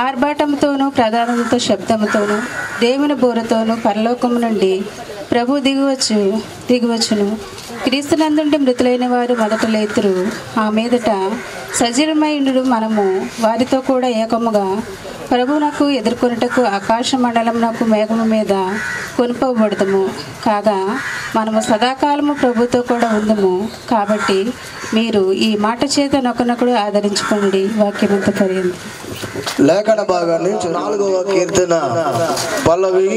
ఆర్భాటంతోనూ ప్రధానతతో శబ్దముతోనూ దేవుని బోరతోనూ పరలోకము నుండి ప్రభు దిగువచ్చును. క్రీస్తునందుండి మృతులైన వారు మొదట లేతురు. ఆ మీదట సజీవమైనడు మనము వారితో కూడా ఏకముగా ప్రభువునకు ఎదుర్కొనుటకు ఆకాశ మండలమునకు మేఘము మీద కొనుపబడతాము. కాగా మనము సదాకాలము ప్రభుతో కూడా ఉందము. కాబట్టి మీరు ఈ మాట చేత నొకనొకడు ఆదరించుకోండి. వాక్యమంత పర్యంత లేఖన భాగాన్ని 4వ కీర్తన పల్లవి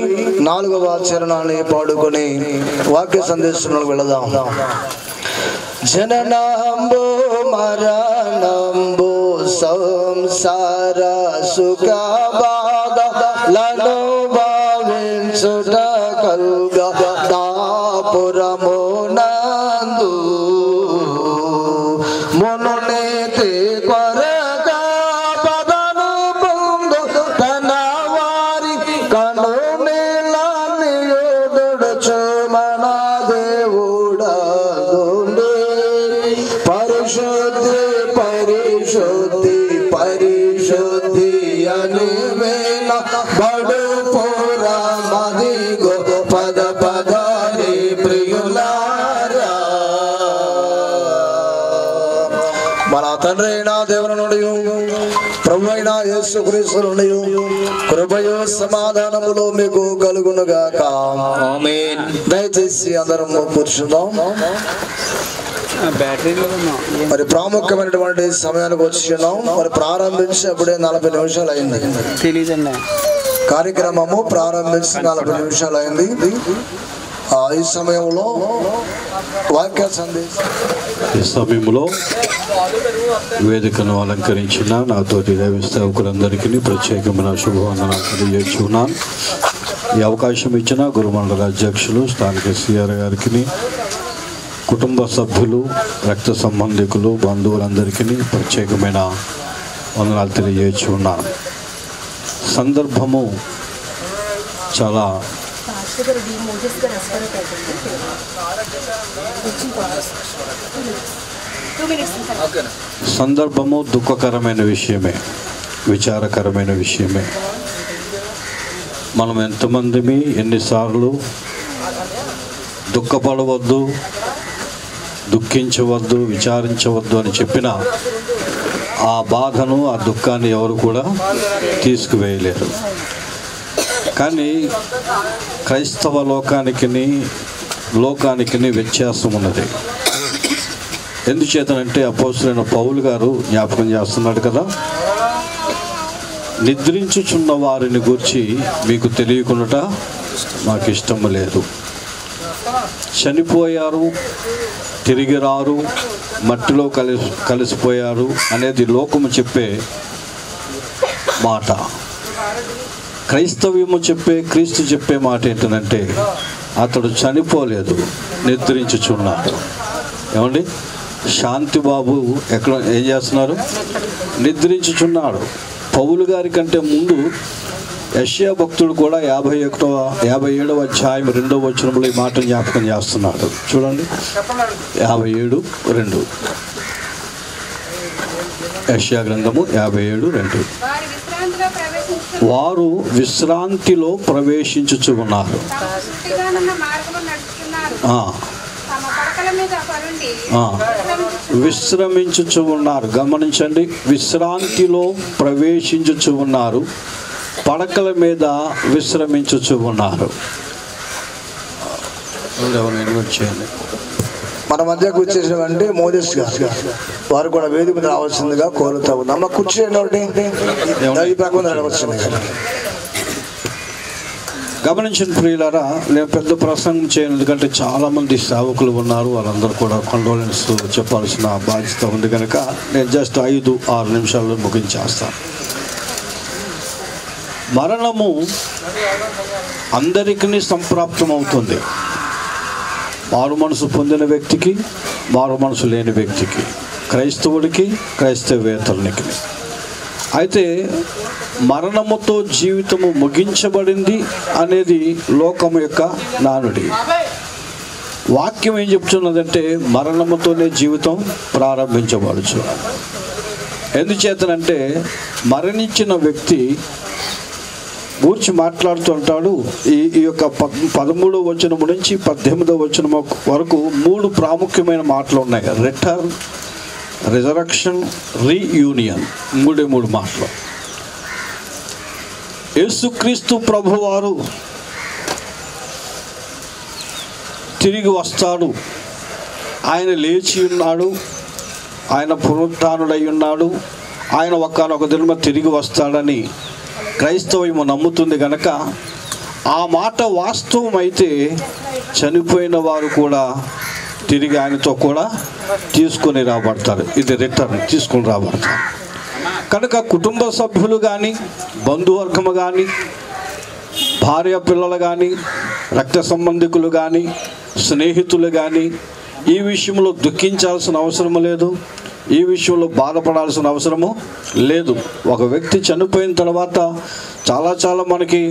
4వ చరణాన్ని పాడుకొని వాక్య సందేశంలో వెళదాం. జననాంబో మరణంబో సంసార సుఖ బాధలను భావించుట కల్గా దాపురము నందు మునునీతి కొరగా పదను పొందు తన వారి కను నీలాన్ని యోదుడుచు మన దేవుడా పరిశుద్ధి పరిశుద్ధి పరిశుద్ధి అని కడుపురా మదిగో పద పదారి ప్రియులారా. మన తండ్రి అయిన దేవుని నుండి ప్రభు అయిన యేసుక్రీస్తు నుండి కృపయు సమాధానములు మీకు కలుగునుగాక. ఆమేన్. దయచేసి అందరం కూర్చుందాం. మరి ప్రాముఖ్యమైనటువంటి సమయానికి వచ్చినాం. మరి ప్రారంభించి అప్పుడే 40 నిమిషాలు అయింది. కార్యక్రమము ప్రారంభించి 40 నిమిషాలు అయింది. ఈ సమయంలో వాక్య సందేశం, ఈ సమయంలో వేదికను అలంకరించిన నాతోటి దైవ సేవకులందరికీ ప్రత్యేకమైన శుభవందనాలు తెలియజేస్తున్నాను. ఈ అవకాశం ఇచ్చిన గురుమండల అధ్యక్షులు స్థానిక సిఆర్ గారికి, కుటుంబ సభ్యులు, రక్త సంబంధికులు, బంధువులందరికీ ప్రత్యేకమైన వందనాలు తెలియజేస్తున్నాను. సందర్భము చాలా సందర్భము దుఃఖకరమైన విషయమే, విచారకరమైన విషయమే. మనం ఎంతమందిమి ఎన్నిసార్లు దుఃఖపడవద్దు, దుఃఖించవద్దు, విచారించవద్దు అని చెప్పినా ఆ బాధను, ఆ దుఃఖాన్ని ఎవరు కూడా తీసుకువేయలేరు. కానీ క్రైస్తవ లోకానికి వ్యత్యాసం ఉన్నది. ఎందుచేతనంటే అపోస్తలుడైన పౌలు గారు జ్ఞాపకం చేస్తున్నాడు కదా, నిద్రించుచున్న వారిని గూర్చి మీకు తెలియకుండా మాకు ఇష్టము లేదు. చనిపోయారు, తిరిగి రారు, మట్టిలో కలిసిపోయారు అనేది లోకము చెప్పే మాట. క్రైస్తవ్యము క్రీస్తు చెప్పే మాట ఏంటంటే అతడు చనిపోలేదు, నిద్రించుచున్నాడు. ఏమండి, శాంతిబాబు ఏం చేస్తున్నారు? నిద్రించుచున్నాడు. పౌలు గారి కంటే ముందు యెషయా భక్తుడు కూడా 57వ అధ్యాయం 2వ వచనంలో ఈ మాట జ్ఞాపకం చేస్తున్నాడు. చూడండి, 57:2, యెషయా గ్రంథము 57:2. వారు విశ్రాంతిలో ప్రవేశించుచు ఉన్నారు. విశ్రమించుచు ఉన్నారు. గమనించండి, విశ్రాంతిలో ప్రవేశించుచు ఉన్నారు, పడకల మీద విశ్రమించుచు ఉన్నారు. చేయండి. మన మధ్యకు వచ్చేసినటువంటి మోదీస్ గారు, వారు కూడా వేదిక మీద రావాల్సిందిగా కోరుతా ఉన్నాం. అమ్మ కూర్చోండి. గమనించిన ప్రియులారా, నేను పెద్ద ప్రసంగం చేయను, ఎందుకంటే చాలామంది సేవకులు ఉన్నారు, వాళ్ళందరూ కూడా కండోలెన్స్ చెప్పాల్సిన బాధ్యత ఉంది కనుక నేను జస్ట్ 5-6 నిమిషాల్లో ముగించేస్తాను. మరణము అందరికీ సంప్రాప్తం అవుతుంది. మారు మనసు పొందిన వ్యక్తికి, మారు మనసు లేని వ్యక్తికి, క్రైస్తవుడికి, క్రైస్తవేతరునికి. అయితే మరణముతో జీవితము ముగించబడింది అనేది లోకము యొక్క నానుడి. వాక్యం ఏం చెప్తున్నదంటే మరణముతోనే జీవితం ప్రారంభించబడచ్చు. ఎందుచేతనంటే మరణించిన వ్యక్తి గూర్చి మాట్లాడుతుంటాడు. ఈ యొక్క 13వ వచనం నుంచి 18వ వచనం వరకు 3 ప్రాముఖ్యమైన మాటలు ఉన్నాయి. Return, resurrection, reunion. 3 మాటలు. యేసుక్రీస్తు ప్రభువారు తిరిగి వస్తాడు, ఆయన లేచి ఉన్నాడు, ఆయన పునరుత్థానుడై ఉన్నాడు, ఆయన ఒకానొక దినమున తిరిగి వస్తాడని క్రైస్తవము నమ్ముతుంది కనుక ఆ మాట వాస్తవం అయితే చనిపోయిన వారు కూడా తిరిగి ఆయనతో కూడా తీసుకొని రాబడతారు. ఇది రిటర్న్, తీసుకొని రాబడతారు. కనుక కుటుంబ సభ్యులు కానీ, బంధువర్గము కానీ, భార్య పిల్లలు కానీ, రక్త సంబంధికులు కానీ, స్నేహితులు కానీ ఈ విషయంలో దుఃఖించాల్సిన అవసరం లేదు. ఈ విషయంలో బాధపడాల్సిన అవసరము లేదు. ఒక వ్యక్తి చనిపోయిన తర్వాత చాలా మనకి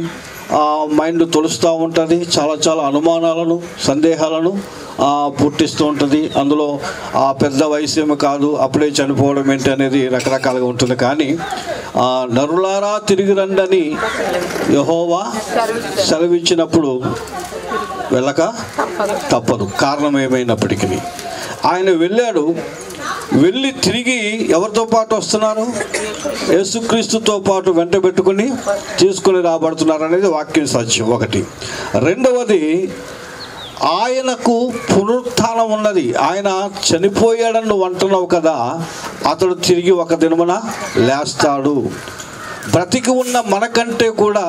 మైండ్ తొలుస్తూ ఉంటుంది, చాలా అనుమానాలను సందేహాలను పుట్టిస్తూ ఉంటుంది. అందులో పెద్ద వయసు ఏమి కాదు, అప్పుడే చనిపోవడం ఏంటి అనేది రకరకాలుగా ఉంటుంది. కానీ నరులారా తిరిగి రండని యెహోవా సెలవిచ్చినప్పుడు వెళ్ళక తప్పదు, కారణం ఏమైనప్పటికీ. ఆయన వెళ్ళాడు, వెళ్ళి తిరిగి ఎవరితో పాటు వస్తున్నారు? యేసుక్రీస్తుతో పాటు వెంట పెట్టుకుని తీసుకుని రాబడుతున్నారు అనేది వాక్యం సత్యం ఒకటి. రెండవది, ఆయనకు పునరుత్థానం ఉన్నది. ఆయన చనిపోయాడని నువ్వు అంటున్నావు కదా, అతడు తిరిగి ఒక దినమున లేస్తాడు. బ్రతికి ఉన్న మనకంటే కూడా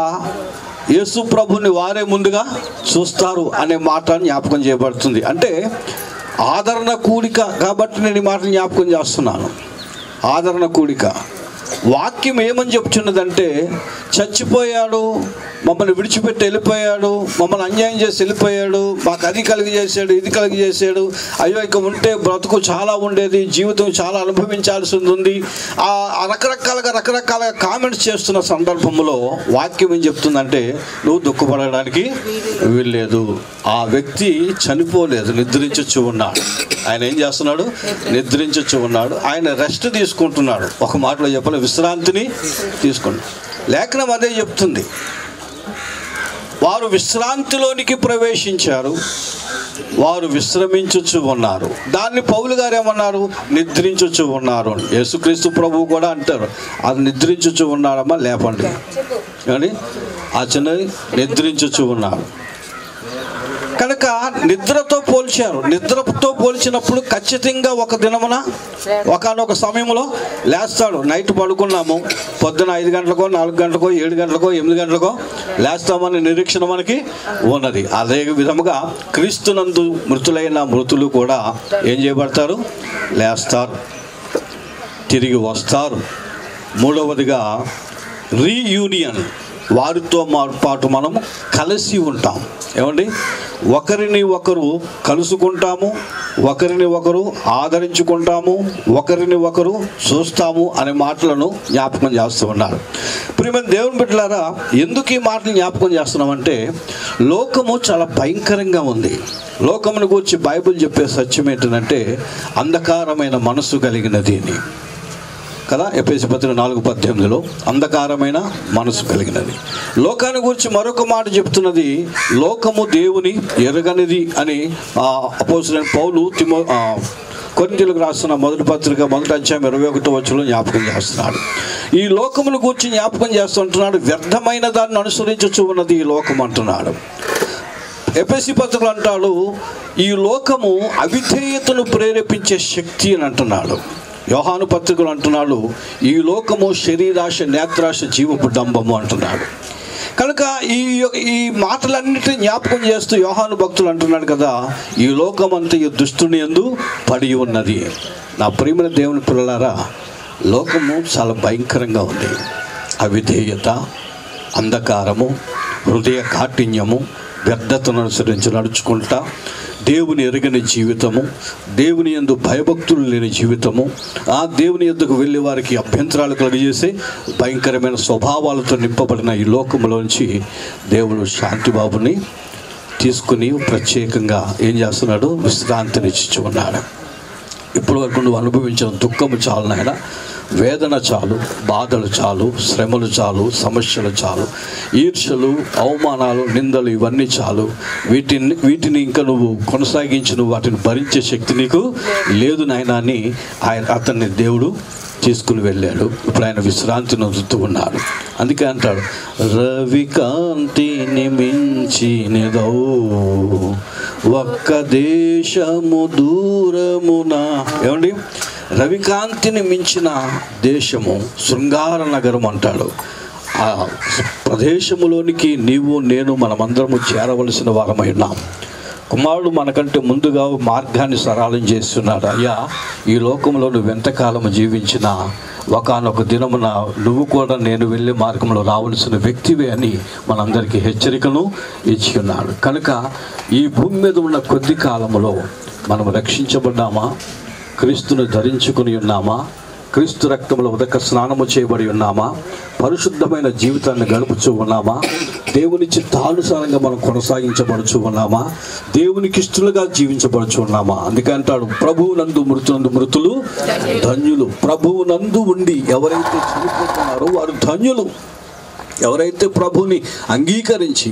యేసు ప్రభుని వారే ముందుగా చూస్తారు అనే మాట జ్ఞాపకం చేయబడుతుంది. అంటే ఆదరణ కూడిక కాబట్టి నేను ఈ మాటలు జ్ఞాపకం చేస్తున్నాను. ఆదరణ కూడిక వాక్యం ఏమని చెప్తున్నదంటే, చచ్చిపోయాడు, మమ్మల్ని విడిచిపెట్టి వెళ్ళిపోయాడు, మమ్మల్ని అన్యాయం చేసి వెళ్ళిపోయాడు, మాకు అది కలిగి చేశాడు, ఇది కలిగి చేశాడు, అయ్యో ఇక ఉంటే బ్రతుకు చాలా ఉండేది, జీవితం చాలా అనుభవించాల్సి ఉంది, రకరకాలుగా కామెంట్స్ చేస్తున్న సందర్భంలో వాక్యం ఏం చెప్తుందంటే, నువ్వు దుఃఖపడడానికి వీల్లేదు. ఆ వ్యక్తి చనిపోలేదు, నిద్రించొచ్చు ఉన్నాడు. ఆయన ఏం చేస్తున్నాడు? నిద్రించొచ్చు ఉన్నాడు. ఆయన రెస్ట్ తీసుకుంటున్నాడు. ఒక మాటలో చెప్పాలి, విశ్రాంతిని తీసుకున్నాడు. లేఖనం అదే చెప్తుంది. వారు విశ్రాంతిలోనికి ప్రవేశించారు, వారు విశ్రమించుచు ఉన్నారు. దాన్ని పౌలు గారు ఏమన్నారు? నిద్రించుచు ఉన్నారు. యేసుక్రీస్తు ప్రభువు కూడా అంటారు, అది నిద్రించుచు ఉన్నారమ్మా, లేపండి కానీ ఆ చిన్నది నిద్రించుచు ఉన్నారు. కనుక నిద్రతో పోల్చారు. నిద్రతో పోల్చినప్పుడు ఖచ్చితంగా ఒక దినమున ఒకనొక సమయంలో లేస్తాడు. నైట్ పడుకున్నాము, పొద్దున 5 గంటలకో 4 గంటలకో 7 గంటలకో 8 గంటలకో లేస్తామని నిరీక్షణ మనకి ఉన్నది. అదే విధముగా క్రీస్తునందు మృతులైన మృతులు కూడా ఏం చేయబడతారు? లేస్తారు, తిరిగి వస్తారు. మూడవదిగా రీయూనియన్, వారితో పాటు మనం కలిసి ఉంటాం. ఏమండి? ఒకరిని ఒకరు కలుసుకుంటాము, ఒకరిని ఒకరు ఆదరించుకుంటాము, ఒకరిని ఒకరు చూస్తాము అనే మాటలను జ్ఞాపకం చేస్తూ ఉన్నారు. ప్రియమైన దేవుని బిడ్డలారా, ఎందుకు ఈ మాటలు జ్ఞాపకం చేస్తున్నామంటే, లోకము చాలా భయంకరంగా ఉంది. లోకమును గురించి బైబిల్ చెప్పే సత్యం ఏంటంటే, అంధకారమైన మనస్సు కలిగినది అని కదా. ఎఫెసీ పత్రిక 4:18 అంధకారమైన మనసు కలిగినది. లోకాన్ని గురించి మరొక మాట చెప్తున్నది, లోకము దేవుని ఎరగనిది అని అపోస్తలుడైన పౌలు కొరింథీయులకు రాస్తున్న మొదటి పత్రిక 1వ అధ్యాయం 21వ వచనంలో జ్ఞాపకం చేస్తున్నాడు. ఈ లోకమును గురించి జ్ఞాపకం చేస్తుంటున్నాడు. వ్యర్థమైన దాన్ని అనుసరించచ్చు ఉన్నది ఈ లోకం అంటున్నాడు. ఎఫెసీ పత్రికలు అంటాడు, ఈ లోకము అవిధేయతను ప్రేరేపించే శక్తి అని అంటున్నాడు. యోహాను పత్రికలు అంటున్నాడు, ఈ లోకము శరీరాశ, నేత్రాశ, జీవపు డంబము అంటున్నాడు. కనుక ఈ మాటలన్నిటిని జ్ఞాపకం చేస్తూ యోహాను భక్తులు అంటున్నాడు కదా, ఈ లోకమంతా ఈ దుష్టుని యందు పడి ఉన్నది. నా ప్రియమైన దేవుని పిల్లలారా, లోకము చాలా భయంకరంగా ఉంది. అవిధేయత, అంధకారము, హృదయ కాఠిన్యము, వ్యర్థతను అనుసరించి నడుచుకుంటా, దేవుని ఎరగని జీవితము, దేవుని యందు భయభక్తులు లేని జీవితము, ఆ దేవుని యొద్దకు వెళ్ళే వారికి అభ్యంతరాలు కలిగజేసే భయంకరమైన స్వభావాలతో నింపబడిన ఈ లోకంలోంచి దేవుడు శాంతిబాబుని తీసుకుని ప్రత్యేకంగా ఏం చేస్తున్నాడు? విశ్రాంతినిచ్చి ఉన్నాడు. ఇప్పటి వరకు నువ్వు అనుభవించిన దుఃఖము చాలు నాయన, వేదన చాలు, బాధలు చాలు, శ్రమలు చాలు, సమస్యలు చాలు, ఈర్ష్యలు, అవమానాలు, నిందలు ఇవన్నీ చాలు. వీటిని ఇంకా నువ్వు కొనసాగించి నువ్వు వాటిని భరించే శక్తి నీకు లేదు నాయనా అని అతన్ని దేవుడు తీసుకుని వెళ్ళాడు. ఇప్పుడు ఆయన విశ్రాంతిని వదులుతూ ఉన్నాడు. అందుకే అంటాడు, రవికాంతిని మించినదో ఒక్క దేశము దూరమున. ఏమండి? రవికాంతిని మించిన దేశము శృంగార నగరం అంటాడు. ఆ ప్రదేశములోనికి నీవు నేను మనమందరము చేరవలసిన వారమై ఉన్నాం. కుమారుడు మనకంటే ముందుగా మార్గాన్ని సరళం చేస్తున్నాడు. అయ్యా, ఈ లోకంలో నువ్వు ఎంతకాలం జీవించినా ఒకానొక దినమున నువ్వు కూడా నేను వెళ్ళే మార్గంలో రావాల్సిన వ్యక్తివే అని మనందరికీ హెచ్చరికను ఇచ్చి ఉన్నాడు. కనుక ఈ భూమి మీద ఉన్న కొద్ది కాలంలో మనం రక్షించబడ్డామా? క్రీస్తును ధరించుకుని ఉన్నామా? క్రీస్తు రక్తంలో ఉదక స్నానము చేయబడి ఉన్నామా? పరిశుద్ధమైన జీవితాన్ని గడుపుచూ ఉన్నామా? దేవుని చిత్తానుసారంగా మనం కొనసాగించబడుచు ఉన్నామా? దేవునికి ఇష్టలుగా జీవించబడుచు ఉన్నామా? అందుకే అంటాడు, ప్రభువు నందు మృతులు ధన్యులు. ప్రభువు నందు ఉండి ఎవరైతే చనిపోతున్నారో వారు ధన్యులు. ఎవరైతే ప్రభువుని అంగీకరించి,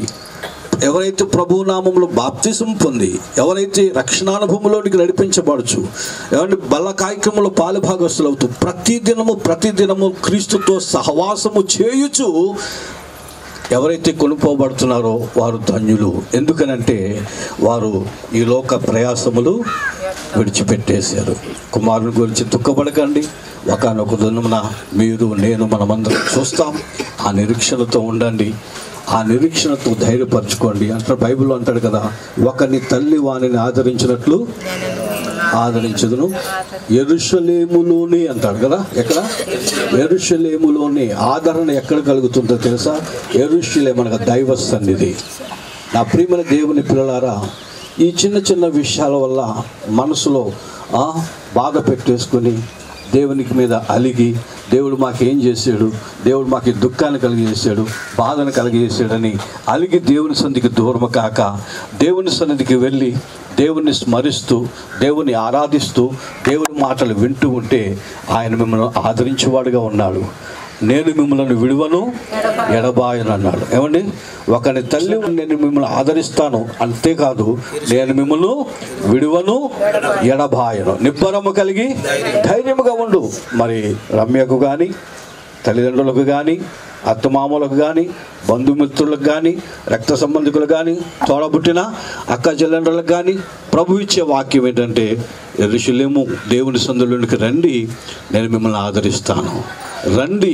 ఎవరైతే ప్రభు నామంలో బాప్తిసం పొంది, ఎవరైతే రక్షణానుభవంలోనికి నడిపించబడచ్చు, ఎవరి బల్ల కార్యక్రమంలో పాలుభాగస్తులు అవుతూ ప్రతిదినము క్రీస్తుతో సహవాసము చేయుచు ఎవరైతే కొనుక్కోబడుతున్నారో వారు ధన్యులు. ఎందుకనంటే వారు ఈ లోక ప్రయాసములు విడిచిపెట్టేశారు. కుమారుని గురించి దుఃఖపడకండి, ఒకనొక దినమున మీరు నేను మనమందరం చూస్తాం. ఆ నిరీక్షణతో ఉండండి, ఆ నిరీక్షణతో ధైర్యపరచుకోండి. అంటే బైబిల్లో అంటాడు కదా, ఒకని తల్లి వానిని ఆదరించినట్లు ఆదరించదును. యెరూషలేములోనే అంటాడు కదా, ఎక్కడ? యెరూషలేములోనే. ఆదరణ ఎక్కడ కలుగుతుందో తెలుసా? యెరూషలేము అనగా దైవ సన్నిధి. నా ప్రియమైన దేవుని పిల్లలారా, ఈ చిన్న చిన్న విషయాల వల్ల మనసులో బాధ పెట్టేసుకొని దేవునికి మీద అలిగి, దేవుడు మాకేం చేశాడు, దేవుడు మాకు దుఃఖాన్ని కలిగజేశాడు, బాధను కలిగజేశాడని అలిగి దేవుని సన్నిధికి దూరం కాక, దేవుని సన్నిధికి వెళ్ళి దేవుణ్ణి స్మరిస్తూ, దేవుని ఆరాధిస్తూ, దేవుని మాటలు వింటూ ఉంటే ఆయన మిమ్మల్ని ఆదరించేవాడుగా ఉన్నాడు. నేను మిమ్మల్ని విడువను ఎడబాయను అన్నాడు. ఏమండి, ఒకని తల్లి నేను మిమ్మల్ని ఆదరిస్తాను, అంతేకాదు నేను మిమ్మల్ని విడువను ఎడబాయను. నిబ్బరము కలిగి ధైర్యముగా ఉండు. మరి రమ్యకు కానీ, తల్లిదండ్రులకు కానీ, అత్తమామలకు కానీ, బంధుమిత్రులకు కానీ, రక్త సంబంధికులకు కానీ, తోడబుట్టిన అక్క చెల్లెండ్రులకు కానీ ప్రభు ఇచ్చే వాక్యం ఏంటంటే, యెరూషలేము దేవుని సందులోనికి రండి, నేను మిమ్మల్ని ఆదరిస్తాను. రండి,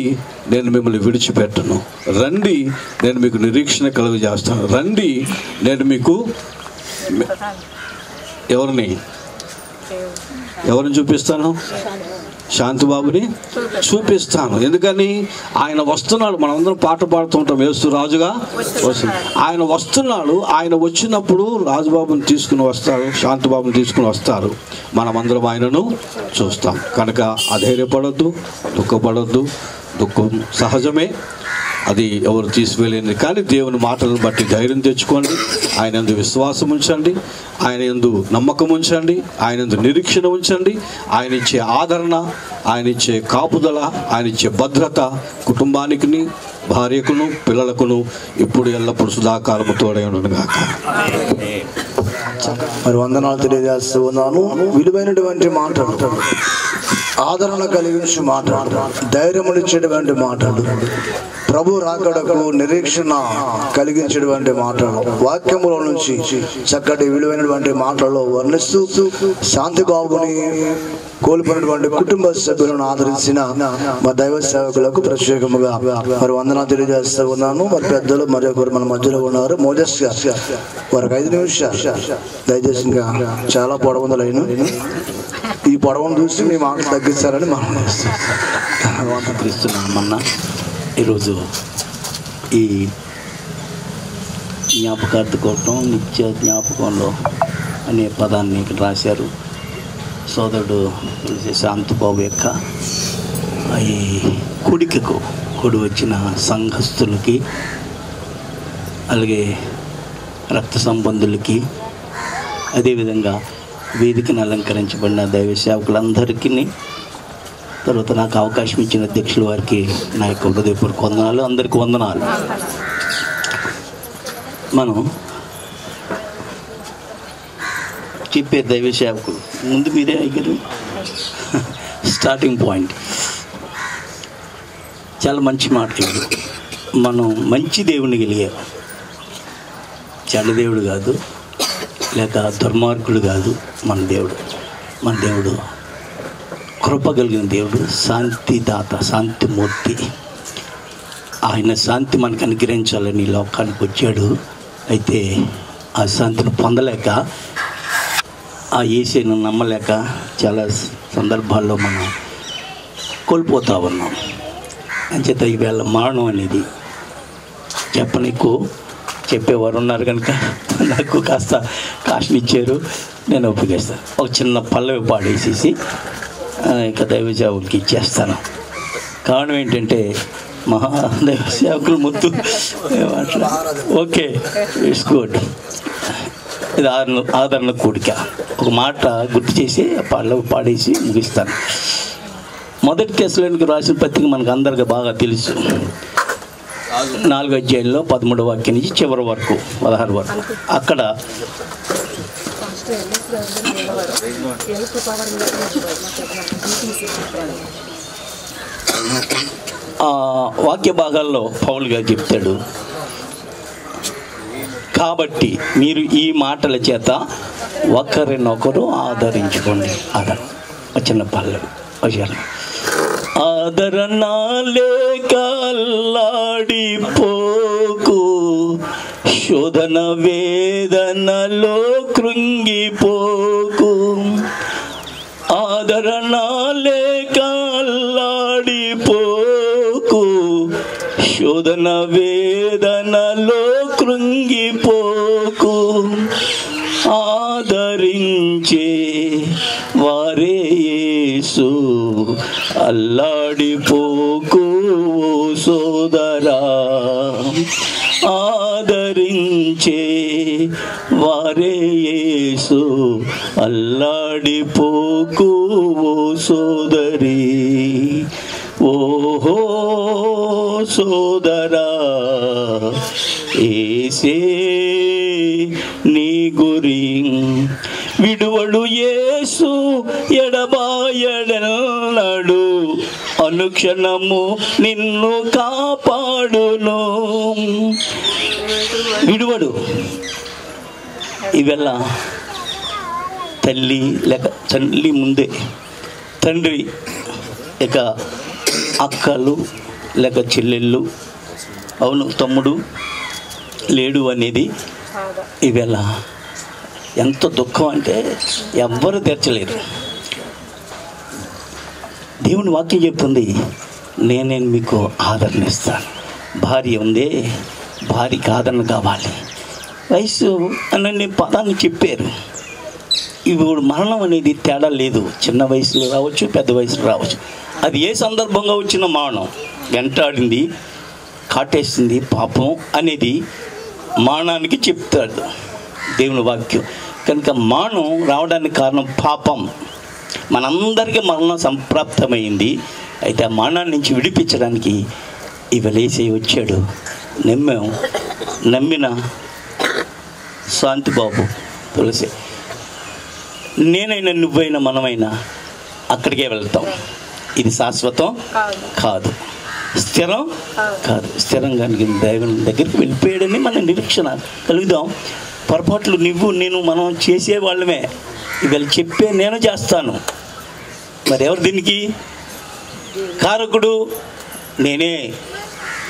నేను మిమ్మల్ని విడిచిపెట్టను. రండి, నేను మీకు నిరీక్షణ కలుగజేస్తాను. రండి, నేను మీకు ఎవరిని చూపిస్తాను? శాంతిబాబుని చూపిస్తాను. ఎందుకని? ఆయన వస్తున్నాడు. మనందరం పాట పాడుతుంటాం, యేసు రాజుగా వస్తున్నాడు. ఆయన వస్తున్నాడు. ఆయన వచ్చినప్పుడు రాజుబాబుని తీసుకుని వస్తారు, శాంతిబాబుని తీసుకుని వస్తారు. మనమందరం ఆయనను చూస్తాం. కనుక అధైర్యపడొద్దు, దుఃఖపడొద్దు. దుఃఖం సహజమే, అది ఎవరు తీసివేయలేని. కానీ దేవుని మాటలను బట్టి ధైర్యం తెచ్చుకోండి. ఆయన యందు విశ్వాసం ఉంచండి, ఆయన యందు నమ్మకం ఉంచండి, ఆయన యందు నిరీక్షణ ఉంచండి. ఆయన ఇచ్చే ఆదరణ, ఆయన ఇచ్చే కాపుదల, ఆయన ఇచ్చే భద్రత కుటుంబానికి, భార్యకును, పిల్లలకును ఇప్పుడు ఎల్లప్పుడు సదాకాలము తోడై ఉండునుగాక. మరి వందనాలు తెలియజేస్తూ ఉన్నాను. విలువైనటువంటి మాటలు, ఆదరణ కలిగించే మాటలు, ధైర్యమునిచ్చేటువంటి మాటలు, ప్రభు రాకడకు నిరీక్షణ కలిగించేటువంటి మాటలు, వాక్యముల నుంచి చక్కటి విలువైనటువంటి మాటలు వర్ణిస్తూ శాంతి బాబుని కోల్పోయినటువంటి కుటుంబ సభ్యులను ఆదరించిన మా దైవ సేవకులకు ప్రత్యేకముగా మరి వందనాలు తెలియజేస్తూ ఉన్నాను. మరి పెద్దలు మరి ఒకరు మన మధ్యలో ఉన్నారు. మోజస్ గారు వారికి 5 నిమిషాలు దయచేసి, ఇంకా చాలా పొడవుంది లైన్, ఈ పొడవును చూసి మీ మాటలు తగ్గిస్తారని మనం క్రీస్తున్నామన్నా. ఈరోజు ఈ జ్ఞాపకార్థకోవటం నిత్య జ్ఞాపకంలో అనే పదాన్ని ఇక్కడ రాశారు. సోదరుడు శాంతిబాబు యొక్క ఈ కూడి వచ్చిన సంఘస్థులకి, అలాగే రక్త సంబంధులకి, అదేవిధంగా వేదికను అలంకరించబడిన దైవ సేవకులందరికీ, తర్వాత నాకు అవకాశం ఇచ్చిన అధ్యక్షుల వారికి నా యొక్క హృదయపూర్వక వందనాలు. అందరికీ వందనాలు. మనం చెప్పే దైవ సేవకులు ముందు మీరే అయ్యారు. స్టార్టింగ్ పాయింట్ చాలా మంచి మాట. మనం మంచి దేవుని కలిగాం, చెడ్డ దేవుడు కాదు, లేక దుర్మార్గుడు కాదు. మన దేవుడు కృప కలిగిన దేవుడు, శాంతిదాత, శాంతిమూర్తి. ఆయన శాంతి మనకు అనుగ్రహించాలని లోకానికి వచ్చాడు. అయితే ఆ శాంతిని పొందలేక, ఆ యేసుని నమ్మలేక చాలా సందర్భాల్లో మనం కోల్పోతూ ఉన్నాం. అంచేత ఈవేళ మరణం అనేది చెప్పనీకు చెప్పేవారు ఉన్నారు కనుక నాకు కాస్త కాషన్ ఇచ్చారు, నేను ఒప్పికేస్తాను. ఒక చిన్న పల్లవి పాడేసేసి ఇక దైవ సేవకులకి ఇచ్చేస్తాను. కారణం ఏంటంటే మహాదైవ సేవకులు ముద్దు ఓకే, ఇట్స్ గుడ్. ఇది ఆదరణ కూడిక. ఒక మాట గుర్తు చేసి పల్లవి పాడేసి ముగిస్తాను. మొదటి తెస్సలోనికీయులకు రాసిన పత్రిక మనకు అందరికీ బాగా తెలుసు. 4వ అధ్యాయంలో 13వ వాక్యం నుంచి చివరి వరకు 16 వరకు అక్కడ వాక్య భాగాల్లో పౌలు గారు చెప్తాడు, కాబట్టి మీరు ఈ మాటల చేత ఒకరినొకరు ఆదరించుకోండి. చిన్న పల్లవి ఆదరణ లేక అల్లాడిపోకు, శోధన వేదనలో కృంగిపోకు. ఆదరణ లేక అల్లాడిపోకు, శోధన వేదనలో కృంగిపోకు. ఆదరించే వారే యేసు, అల్లాడిపోకు సోదరా. ఆదరించే వారే యేసు, అల్లాడిపోకు సోదరి. ఓహో సోదరా, ఏసే నీ గురి విడువడు యేసు, ఎడబాయడన్నాడు, అనుక్షణము నిన్ను కాపాడును. విడువడు. ఇవెల్ల తల్లి లేక తల్లి ముందే తండ్రి, ఇక అక్కలు లేక చెల్లెళ్ళు, అవును తమ్ముడు లేడు అనేది ఇవేళ ఎంత దుఃఖం అంటే ఎవ్వరు తీర్చలేరు. దేవుని వాక్యం చెప్తుంది, నేను మీకు ఆదరణ ఇస్తాను. భార్య ఉందే, భార్యకి ఆదరణ కావాలి. వయసు అనే పదాన్ని చెప్పారు. ఇప్పుడు మరణం అనేది తేడా లేదు, చిన్న వయసులో రావచ్చు, పెద్ద వయసులో రావచ్చు. అది ఏ సందర్భంగా వచ్చిన మరణం, వెంటాడింది, కాటేసింది పాపం అనేది మరణానికి చెప్తాడు దేవుని వాక్యం. కనుక మరణం రావడానికి కారణం పాపం. మనందరికీ మరణం సంప్రాప్తమైంది. అయితే ఆ మరణాన్ని నుంచి విడిపించడానికి ఇవలేసే వచ్చాడు. నమ్మిన శాంతిబాబు తులసి, నేనైనా నువ్వైనా మనమైనా అక్కడికే వెళ్తాం. ఇది శాశ్వతం కాదు, స్థిరం కాదు. స్థిరంగా దైవం దగ్గరికి వెళ్ళిపోయాడని మన నిరీక్షణ కలుగుదాం. పొరపాట్లు నువ్వు నేను మనం చేసేవాళ్ళమే. ఇవాళ చెప్పే నేను చేస్తాను, మరి ఎవరు దీనికి కారకుడు? నేనే.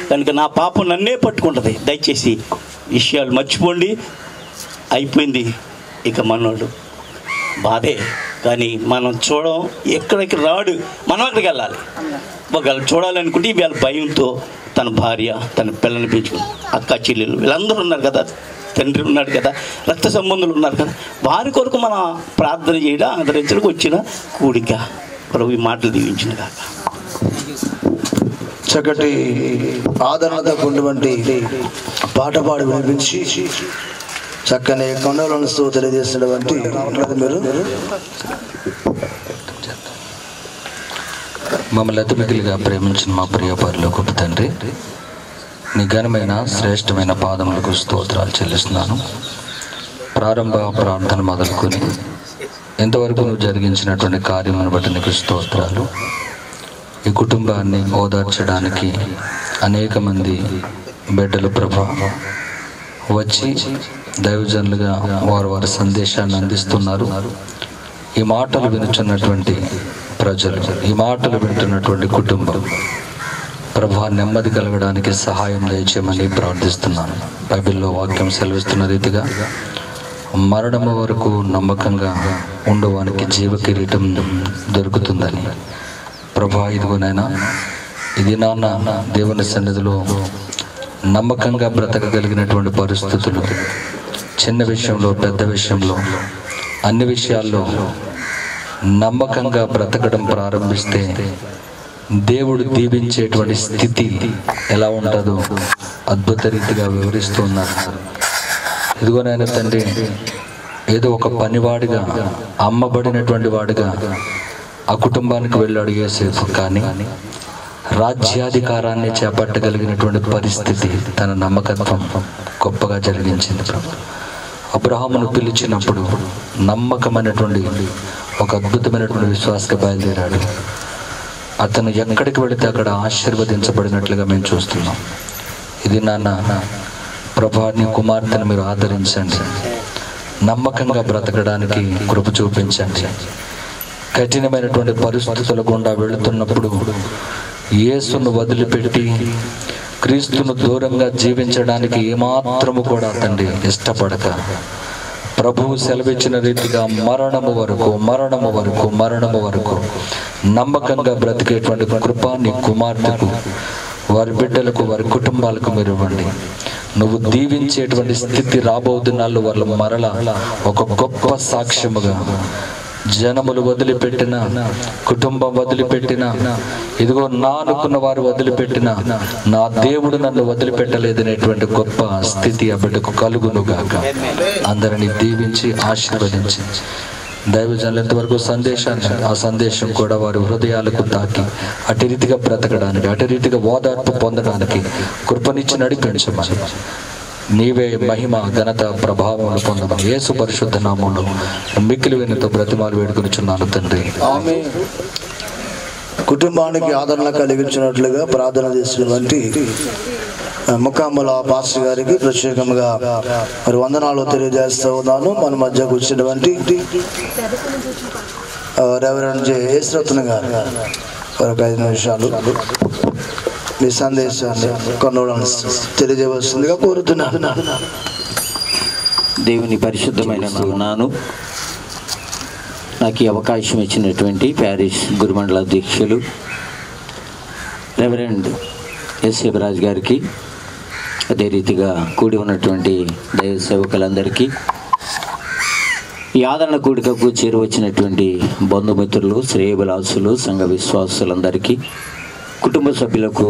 కనుక నా పాపం నన్నే పట్టుకుంటుంది. దయచేసి విషయాలు మర్చిపోండి, అయిపోయింది. ఇక మనోడు బాధే, కానీ మనం చూడం, ఎక్కడికి రాడు, మనం అక్కడికి వెళ్ళాలి. ఒకవేళ చూడాలనుకుంటే వీళ్ళ భయంతో తన భార్య తన పిల్లల్ని పెంచుకుని, అక్క చెల్లెలు వీళ్ళందరూ ఉన్నారు కదా, తండ్రి ఉన్నాడు కదా, రక్త సంబంధులు ఉన్నారు కదా, వారి కొరకు మనం ప్రార్థన చేయడం ఆదరించడానికి వచ్చిన కూడిక. ప్రభు ఈ మాటలు దీవించిన కాక. చక్కటి ఆదరణతో ఉన్నటువంటి పాట పాడి వినిపించి చక్కని కొండలతో తెలియజేసినటువంటి మీరు మమ్మల్ని అతిమిగిలిగా ప్రేమించిన మా ప్రియ పరలోకపు తండ్రి, నీ ఘనమైన శ్రేష్టమైన పాదములకు స్తోత్రాలు చెల్లిస్తున్నాను. ప్రారంభ ప్రార్థన మొదలుకొని ఇంతవరకు నువ్వు జరిగించినటువంటి కార్యమును బట్టి నీకు స్తోత్రాలు. ఈ కుటుంబాన్ని ఓదార్చడానికి అనేక మంది బిడ్డలు ప్రభా వచ్చి దైవజనులుగా వారి సందేశాన్ని అందిస్తున్నారు. ఈ మాటలు వినుచున్నటువంటి ప్రజలు, ఈ మాటలు వింటున్నటువంటి కుటుంబం ప్రభా నెమ్మది కలగడానికి సహాయం దయచేయమని ప్రార్థిస్తున్నాను. బైబిల్లో వాక్యం సెలవిస్తున్న రీతిగా మరణము వరకు నమ్మకంగా ఉండవానికి జీవ కిరీటం దొరుకుతుందని ప్రభా, ఇదిగోనైనా ఇది నాన్న దేవుని సన్నిధిలో నమ్మకంగా బ్రతకగలిగినటువంటి పరిస్థితులు, చిన్న విషయంలో పెద్ద విషయంలో అన్ని విషయాల్లో నమ్మకంగా బ్రతకడం ప్రారంభిస్తే దేవుడు దీవించేటువంటి స్థితి ఎలా ఉంటుందో అద్భుత రీతిగా వివరిస్తూ ఉన్నారు. ఇదిగో నాయన తండ్రి, ఏదో ఒక పనివాడిగా అమ్మబడినటువంటి వాడిగా ఆ కుటుంబానికి వెళ్ళాడు యోసేపు. కానీ రాజ్యాధికారాన్ని చేపట్టగలిగినటువంటి పరిస్థితి తన నమ్మకత్వం గొప్పగా జరిగించింది. అబ్రహామును పిలిచినప్పుడు నమ్మకమైనటువంటి ఒక అద్భుతమైనటువంటి విశ్వాసగా బయలుదేరాడు. అతను ఎక్కడికి వెళితే అక్కడ ఆశీర్వదించబడినట్లుగా మేము చూస్తున్నాం. ఇది నాన్న ప్రభా, నీ కుమార్తెను మీరు ఆదరించండి, నమ్మకంగా బ్రతకడానికి కృప చూపించండి. కఠినమైనటువంటి పరిస్థితుల గుండా వెళుతున్నప్పుడు యేసును వదిలిపెట్టి క్రీస్తును దూరంగా జీవించడానికి ఏమాత్రము కూడా తండ్రి ఇష్టపడక, ప్రభువు సెలవిచ్చిన రీతిగా మరణము వరకు నమ్మకంగా బ్రతికేటువంటి కృప నీ కుమార్తెకు, వారి బిడ్డలకు, వారి కుటుంబాలకు మీరు ఇవ్వండి. నువ్వు దీవించేటువంటి స్థితి రాబోతున్నాళ్ళు వాళ్ళ మరల ఒక గొప్ప సాక్ష్యముగా, జనములు వదిలిపెట్టిన, కుటుంబం వదిలిపెట్టిన, ఇదిగో నా అనుకున్న వారు వదిలిపెట్టిన, నా దేవుడు నన్ను వదిలిపెట్టలేదనేటువంటి గొప్ప స్థితి ఆ బిడ్డకు కలుగునుగాక. అందరినీ దీవించి ఆశీర్వదించి దైవజనులు ఎంతవరకు ఆ సందేశం కూడా వారి హృదయాలకు తాకి అటు రీతిగా బ్రతకడానికి, అటు రీతిగా ఓదార్పు పొందడానికి కృపనిచ్చి నడిపించమని, నీవే మహిమ ఘనత ప్రభావములు పొందమని యేసు పరిశుద్ధ నామములో మిక్కిలి వినతో బ్రతిమాలు వేడుకొనుచున్నాను తండ్రి. ఆమేన్. కుటుంబానికి ఆదరణ కలిగించినట్లుగా ప్రార్థన చేసినటువంటి ముఖాముల పాస్టర్ గారికి ప్రత్యేకంగా మరి వందనాలు తెలియజేస్తూ ఉన్నాను. మన మధ్యకు వచ్చినటువంటి రెవరెండ్ జె యేసురత్న గారు ఒక 5 నిమిషాలు మీ సందేశాన్ని కొనవడం తెలియజేయవలసిందిగా కోరుతున్నాను. దేవుని పరిశుద్ధమైన నామమున నాకు ఈ అవకాశం ఇచ్చినటువంటి ప్యారిస్ గురుమండల అధ్యక్షులు రెవరెండ్ ఎస్ శివరాజ్ గారికి, అదే రీతిగా కూడి ఉన్నటువంటి దైవ సేవకులందరికీ, ఈ ఆదరణ కూడికకు చేరువచ్చినటువంటి బంధుమిత్రులు, శ్రేయభిలాసులు, సంఘ విశ్వాసులందరికీ, కుటుంబ సభ్యులకు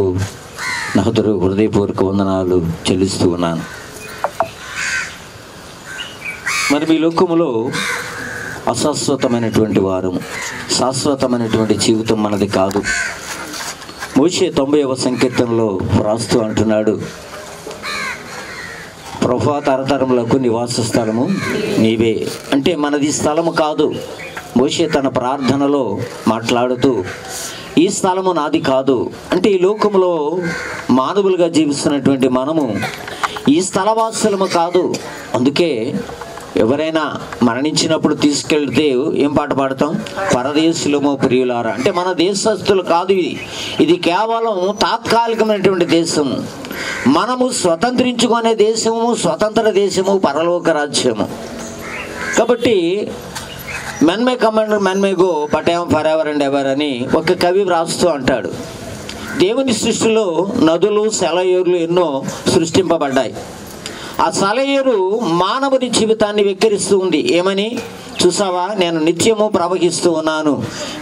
నా హృదయపూర్వక వందనాలు చెల్లిస్తూ ఉన్నాను. మరి మీ లోకములో అశాశ్వతమైనటువంటి వారము, శాశ్వతమైనటువంటి జీవితం మనది కాదు. మోషే 90వ సంకీర్తనలో రాస్తూ అంటున్నాడు, ప్రభువా తరతరములకు నివాస స్థలము నీవే. అంటే మనది స్థలము కాదు. మోషే తన ప్రార్థనలో మాట్లాడుతూ ఈ స్థలము నాది కాదు అంటే, ఈ లోకంలో మానవులుగా జీవిస్తున్నటువంటి మనము ఈ స్థలవాసులము కాదు. అందుకే ఎవరైనా మరణించినప్పుడు తీసుకెళ్తే ఏం పాట పాడతాం? పరదేశులము ప్రియులారా. అంటే మన దేశస్తులు కాదు, ఇది కేవలం తాత్కాలికమైనటువంటి దేశం. మనము స్వతంత్రించుకునే దేశము, స్వతంత్ర దేశము, పరలోక రాజ్యము. కాబట్టి men May command men may go but I am for ever and ever అని ఒక కవి వ్రాస్తూ అంటాడు. దేవుని సృష్టిలో నదులు, సెలయేరులు ఎన్నో సృష్టింపబడ్డాయి. ఆ సెలయేరు మానవుని జీవితాన్ని వెక్కిరిస్తూ ఉంది. ఏమని? చూసావా, నేను నిత్యము ప్రవహిస్తూ ఉన్నాను,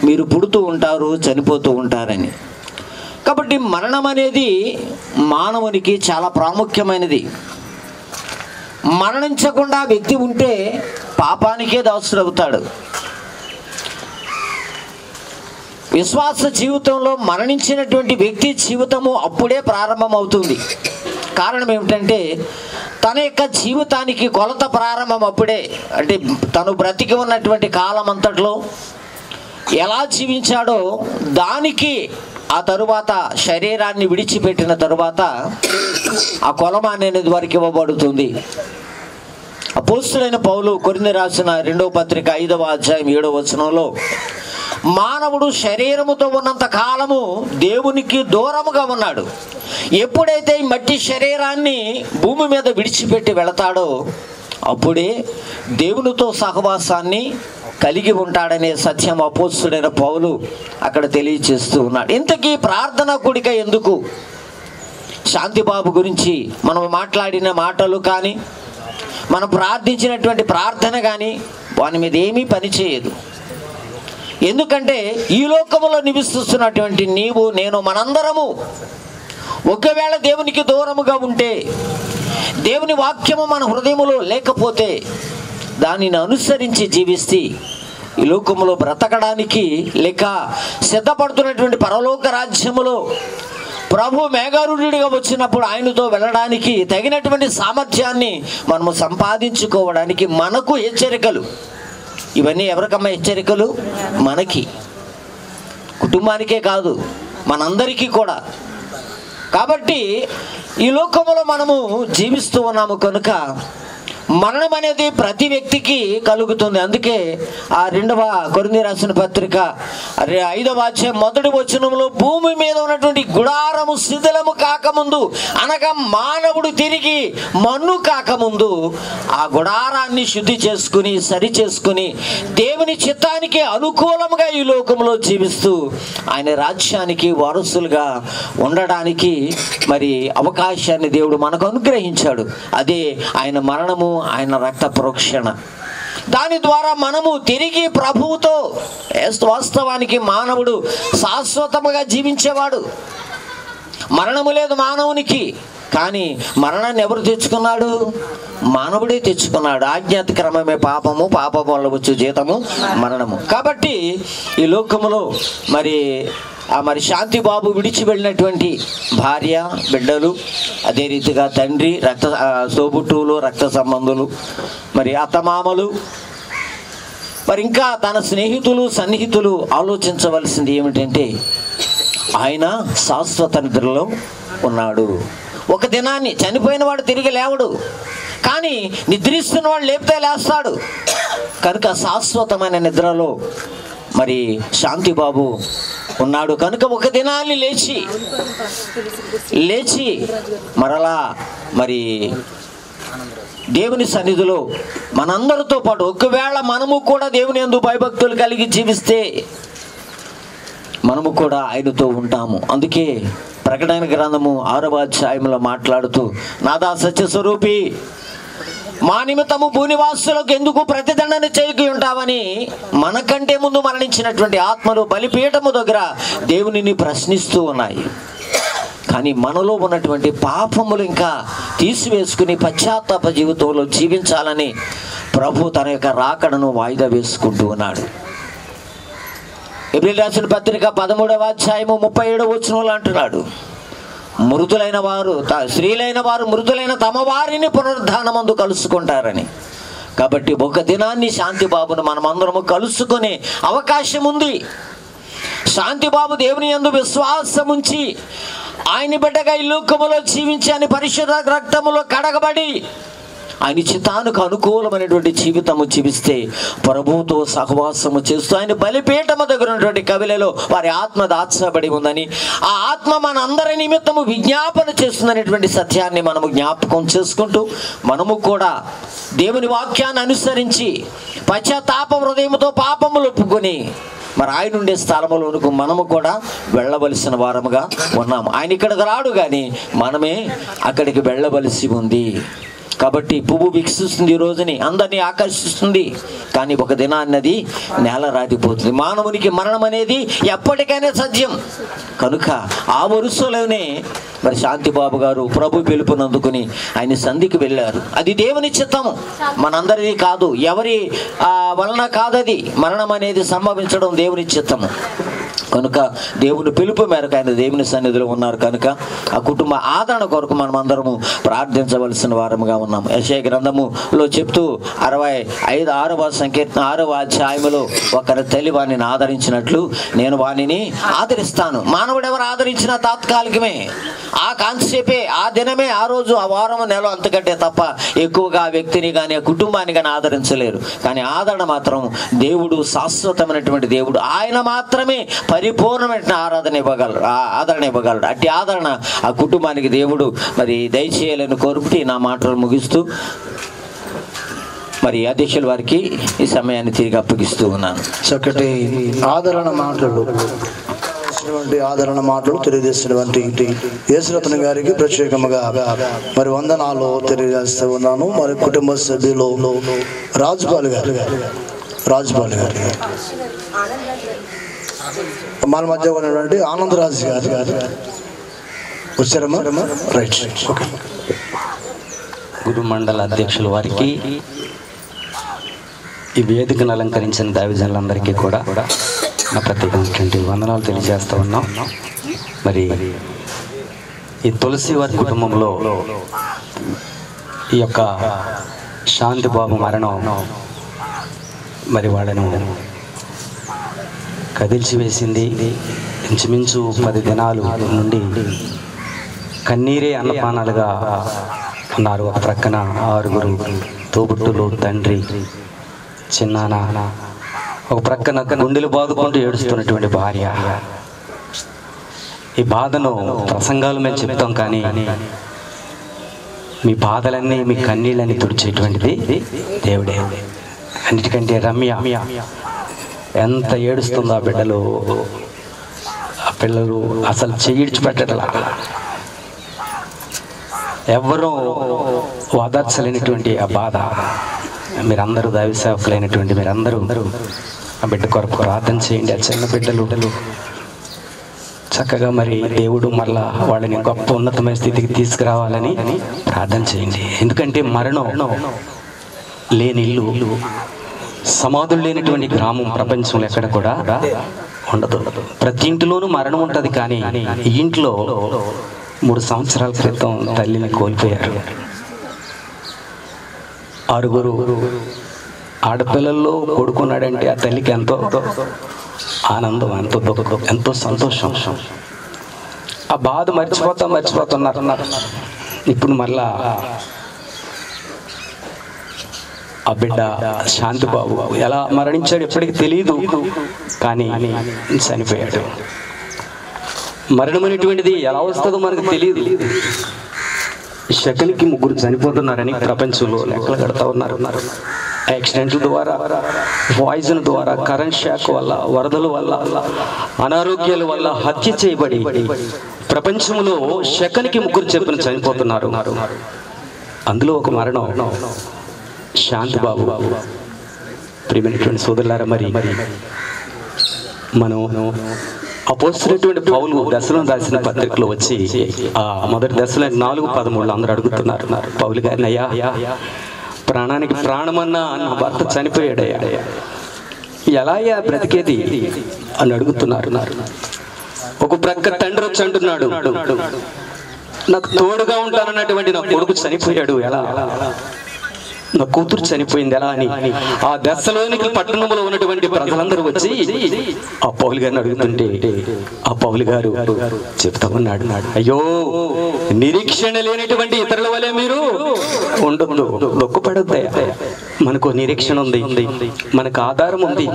మీరు పుడుతూ ఉంటారు, చనిపోతూ ఉంటారని. కాబట్టి మరణం అనేది మానవునికి చాలా ప్రాముఖ్యమైనది. మరణించకుండా వ్యక్తి ఉంటే పాపానికే దాసుడవుతాడు. విశ్వాస జీవితంలో మరణించినటువంటి వ్యక్తి జీవితము అప్పుడే ప్రారంభమవుతుంది. కారణం ఏమిటంటే, తన యొక్క జీవితానికి కొలత ప్రారంభం అప్పుడే. అంటే తను బ్రతికి ఉన్నటువంటి కాలం అంతట్లో ఎలా జీవించాడో దానికి ఆ తరువాత శరీరాన్ని విడిచిపెట్టిన తరువాత ఆ కొలమానం అనేది వారికి ఇవ్వబడుతుంది. అపోస్తులైన పౌలు కొరింథీ రాసిన 2వ పత్రిక 5వ అధ్యాయం 7వ వచనంలో, మానవుడు శరీరముతో ఉన్నంత కాలము దేవునికి దూరముగా ఉన్నాడు. ఎప్పుడైతే ఈ మట్టి శరీరాన్ని భూమి మీద విడిచిపెట్టి వెళతాడో అప్పుడే దేవునితో సహవాసాన్ని కలిగి ఉంటాడనే సత్యం అపోస్తుడైన పౌలు అక్కడ తెలియజేస్తూ ఉన్నాడు. ఇంతకీ ప్రార్థన కూడిక ఎందుకు? శాంతిబాబు గురించి మనం మాట్లాడిన మాటలు కానీ మనం ప్రార్థించినటువంటి ప్రార్థన కానీ వాని మీద ఏమీ పనిచేయదు. ఎందుకంటే ఈ లోకములో నివసిస్తున్నటువంటి నీవు నేను మనందరము ఒకవేళ దేవునికి దూరముగా ఉంటే, దేవుని వాక్యము మన హృదయములో లేకపోతే, దానిని అనుసరించి జీవిస్తే ఈ లోకములో బ్రతకడానికి లేక సిద్ధపడుతున్నటువంటి పరలోక రాజ్యములో ప్రభు మేఘారూఢుడిగా వచ్చినప్పుడు ఆయనతో వెళ్ళడానికి తగినటువంటి సామర్థ్యాన్ని మనము సంపాదించుకోవడానికి మనకు హెచ్చరికలు. ఇవన్నీ ఎవరికమ్మా హెచ్చరికలు? మనకి, కుటుంబానికే కాదు, మనందరికీ కూడా. కాబట్టి ఈ లోకంలో మనము జీవిస్తూ ఉన్నాము కనుక మరణం అనేది ప్రతి వ్యక్తికి కలుగుతుంది. అందుకే ఆ 2వ కొరింథీ రాసిన పత్రిక 5వ అధ్యాయం 1వ వచనంలో భూమి మీద ఉన్నటువంటి గుడారము శిథిలము కాకముందు, అనగా మానవుడు తిరిగి మన్ను కాకముందు ఆ గుడారాన్ని శుద్ధి చేసుకుని సరి చేసుకుని దేవుని చిత్తానికి అనుకూలముగా ఈ లోకంలో జీవిస్తూ ఆయన రాజ్యానికి వారసులుగా ఉండడానికి మరి అవకాశాన్ని దేవుడు మనకు అనుగ్రహించాడు. అదే ఆయన మరణము, ఆయన రక్త ప్రోక్షణ. దాని ద్వారా మనము తిరిగి ప్రభువుతో, వాస్తవానికి మానవుడు శాశ్వతముగా జీవించేవాడు. మరణము లేదు మానవునికి, కానీ మరణాన్ని ఎవరు తెచ్చుకున్నాడు? మానవుడే తెచ్చుకున్నాడు. ఆజ్ఞాతిక్రమమే పాపము, పాపము వల్ల వచ్చు జీతము మరణము. కాబట్టి ఈ లోకములో మరి శాంతిబాబు విడిచి వెళ్ళినటువంటి భార్య, బిడ్డలు, అదే రీతిగా తండ్రి, తోబుట్టువులు, రక్త సంబంధులు, మరి అత్తమామలు, మరి ఇంకా తన స్నేహితులు, సన్నిహితులు ఆలోచించవలసింది ఏమిటంటే ఆయన శాశ్వత నిద్రలో ఉన్నాడు. ఒక దినాన్ని చనిపోయిన వాడు తిరిగి లేవడు, కానీ నిద్రిస్తున్న వాడు లేపితే లేస్తాడు. కనుక శాశ్వతమైన నిద్రలో మరి శాంతిబాబు ఉన్నాడు. కనుక ఒక దినాన్ని లేచి మరలా మరి దేవుని సన్నిధిలో మనందరితో పాటు, ఒకవేళ మనము కూడా దేవుని యందు భయభక్తులు కలిగి జీవిస్తే మనము కూడా ఆయనతో ఉంటాము. అందుకే ప్రకటన గ్రంథము 6వ అధ్యాయంలో మాట్లాడుతూ, నాదా సత్య స్వరూపి, మా నిమిత్తము భూనివాసులకు ఎందుకు ప్రతిదండన చేయకి ఉంటావని మనకంటే ముందు మరణించినటువంటి ఆత్మలు బలిపీఠము దగ్గర దేవునిని ప్రశ్నిస్తూ ఉన్నాయి. కానీ మనలో ఉన్నటువంటి పాపములు ఇంకా తీసివేసుకుని పశ్చాత్తాప జీవితంలో జీవించాలని ప్రభు తన యొక్క రాకడను వాయిదా వేసుకుంటూ ఉన్నాడు. ఎబ్రిల్ రాసిన పత్రిక 13వ అధ్యాయము 37వ వచనంలో అంటున్నాడు, మృతులైన వారు, స్త్రీలైన వారు మృతులైన తమ వారిని పునరుద్ధానమందు కలుసుకుంటారని. కాబట్టి ఒక దినాన్ని శాంతిబాబును మనమందరము కలుసుకునే అవకాశం ఉంది. శాంతిబాబు దేవుని యందు విశ్వాసం ఉంచి ఆయన బిడ్డగా ఈ లోకములో జీవించి ఆయన పరిశుద్ధ రక్తములో కడగబడి ఆయన చిత్తానికి అనుకూలమైనటువంటి జీవితము జీవిస్తే ప్రభువుతో సహవాసము చేస్తూ ఆయన బలిపీఠము దగ్గర ఉన్నటువంటి కవిలలో వారి ఆత్మ దాచబడి ఉందని, ఆ ఆత్మ మన అందరి నిమిత్తము విజ్ఞాపన చేస్తుందనేటువంటి సత్యాన్ని మనము జ్ఞాపకం చేసుకుంటూ మనము కూడా దేవుని వాక్యాన్ని అనుసరించి పశ్చాత్తాప హృదయముతో పాపములు ఒప్పుకొని మరి ఆయన ఉండే స్థలములోనికి మనము కూడా వెళ్ళవలసిన వారముగా ఉన్నాము. ఆయన ఇక్కడికి రాడు, కానీ మనమే అక్కడికి వెళ్ళవలసి ఉంది. కాబట్టి పువ్వు వికసిస్తుంది, ఈ రోజుని అందరినీ ఆకర్షిస్తుంది, కానీ ఒక దినాన్నది నేల రాలిపోతుంది. మానవునికి మరణం అనేది ఎప్పటికైనా సత్యం. కనుక ఆ వరుసలోనే మరి శాంతిబాబు గారు ప్రభు పిలుపునందుకుని ఆయన సంధికి వెళ్ళారు. అది దేవుని చిత్తము, మనందరిది కాదు, ఎవరి వలన కాదది. మరణం అనేది సంభవించడం దేవుని చిత్తము. కనుక దేవుని పిలుపు మేరకు ఆయన దేవుని సన్నిధిలో ఉన్నారు. కనుక ఆ కుటుంబ ఆదరణ కొరకు మనం అందరము ప్రార్థించవలసిన వారముగా ఉన్నాము. యెషయా గ్రంథములో చెప్తూ 6వ సంకీర్తన 6వ అధ్యాయములో ఒకరి తల్లి వాణిని ఆదరించినట్లు నేను వాణిని ఆదరిస్తాను. మానవుడు ఎవరు ఆదరించినా తాత్కాలికమే, ఆ కాన్సేపే, ఆ దినమే, ఆ రోజు, ఆ వారం, నెల, అంతకంటే తప్ప ఎక్కువగా ఆ వ్యక్తిని కానీ ఆ కుటుంబాన్ని కానీ ఆదరించలేరు. కానీ ఆదరణ మాత్రం దేవుడు శాశ్వతమైనటువంటి దేవుడు, ఆయన మాత్రమే పరిపూర్ణమైన ఆదరణ ఇవ్వగలడు. అట్టి ఆదరణ ఆ కుటుంబానికి దేవుడు మరి దయచేయాలని కోరుకుంటూ నా మాటలు ముగిస్తూ మరి అధ్యక్షుల వారికి ఈ సమయాన్ని తిరిగి అప్పగిస్తూ ఉన్నాను. చక్కటి ఆదరణ మాటలు వచ్చినటువంటి ఆదరణ మాటలు తెలియజేసినటువంటి యేసురత్న గారికి ప్రత్యేకంగా మరి వందనాలు తెలియజేస్తూ ఉన్నాను. మరి కుటుంబ సభ్యులు రాజుపాల్ గారు మన మధ్య ఉన్నటువంటి ఆనందరాజు గారు వచ్చారమ్మా. Right, okay. గురు మండల అధ్యక్షుల వారికి, ఈ వేదికను అలంకరించిన దైవజనులందరికీ కూడా నా ప్రత్యేకమైనటువంటి వందనాలు తెలియజేస్తూ ఉన్నాం. మరి ఈ తులసి వారి కుటుంబంలో ఈ యొక్క శాంతిబాబు మరణం మరి వాళ్ళను కదిల్చి వేసింది. ఇంచుమించు 10 దినాలు నుండి కన్నీరే అన్నపానాలుగా ఉన్నారు. ఒక ప్రక్కన 6 తోబుట్టులు, తండ్రి, చిన్నాన్న, ఒక ప్రక్కన గుండెలు బాదుకుంటూ ఏడుస్తున్నటువంటి భార్య. ఈ బాధను ప్రసంగాలు మేము చెప్తాం, కానీ మీ బాధలన్నీ, మీ కన్నీళ్ళని తుడిచేటువంటిది దేవుడే. అన్నిటికంటే రమ్య ఎంత ఏడుస్తుందో ఆ బిడ్డలు, ఆ పిల్లలు అసలు చెయ్యిడ్చి పెట్టట్లా. ఎవరూ ఓదార్చలేనటువంటి ఆ బాధ. మీరందరూ దైవ సేవకులైనటువంటి మీరందరూ ఆ బిడ్డ కొరకు ప్రార్థన చేయండి. ఆ చిన్న బిడ్డలు చక్కగా మరి దేవుడు మళ్ళా వాళ్ళని గొప్ప ఉన్నతమైన స్థితికి తీసుకురావాలని ప్రార్థన చేయండి. ఎందుకంటే మరణం లేని ఇల్లు, సమాధులు లేనటువంటి గ్రామం ప్రపంచంలో ఎక్కడ కూడా ఉండదు. ప్రతి ఇంటిలోనూ మరణం ఉంటుంది. కానీ ఈ ఇంట్లో 3 సంవత్సరాల క్రితం తల్లిని కోల్పోయారు. 6 ఆడపిల్లల్లో కొడుకున్నాడంటే ఆ తల్లికి ఎంతో ఆనందం, ఎంతో దుఃఖం, ఎంతో సంతోషం. ఆ బాధ మర్చిపోతున్నారు. ఇప్పుడు మళ్ళా ఆ బిడ్డ శాంతిబాబు ఎలా మరణించాడు ఎప్పటికీ తెలియదు, కానీ చనిపోయాడు. మరణం అనేటువంటిది ఎలా వస్తుందో మనకు తెలియదు. శకలికి 3 చనిపోతున్నారని ప్రపంచంలో లెక్కలు కడతా ఉన్నారు. యాక్సిడెంట్ల ద్వారా, పాయిజన్ ద్వారా, కరెంట్ షాక్ వల్ల, వరదల వల్ల, అనారోగ్యాల వల్ల హత్య చేయబడి ప్రపంచంలో శకలికి 3 చెప్పున చనిపోతున్నారు. అందులో ఒక మరణం శాంతిబాబు. ప్రియమైనటువంటి సోదరులారా, మరి మనం అపోస్తులైనటువంటి పౌలు దశలో రాసిన పత్రికలో వచ్చి ఆ మొదటి దశలో 4:13 అందరూ అడుగుతున్నారు పౌలు గారిని, అయ్యా ప్రాణానికి ప్రాణమన్నా నా భర్త చనిపోయాడయ్యా, ఎలా బ్రతికేది అని అడుగుతున్నారు. ఒక ప్రక్క తండ్రి వచ్చి అంటున్నాడు, నాకు తోడుగా ఉంటానన్నటువంటి నా కొడుకు చనిపోయాడు, ఎలా, నా కూతురు చనిపోయింది ఎలా అని ఆ దశలోనికి పట్టణంలో ఉన్నటువంటి ప్రజలందరూ వచ్చి ఆ పౌలు గారిని అడుగుతుంటే ఆ పౌలు గారు చెప్తా ఉన్నాడు, అయ్యో నిరీక్షణ లేనటువంటి ఇతరుల వలె మీరు ఉండదు, దుఃఖపడొద్దయ్యా. మనకు నిరీక్షణ ఉంది, మనకు ఆధారం ఉంది,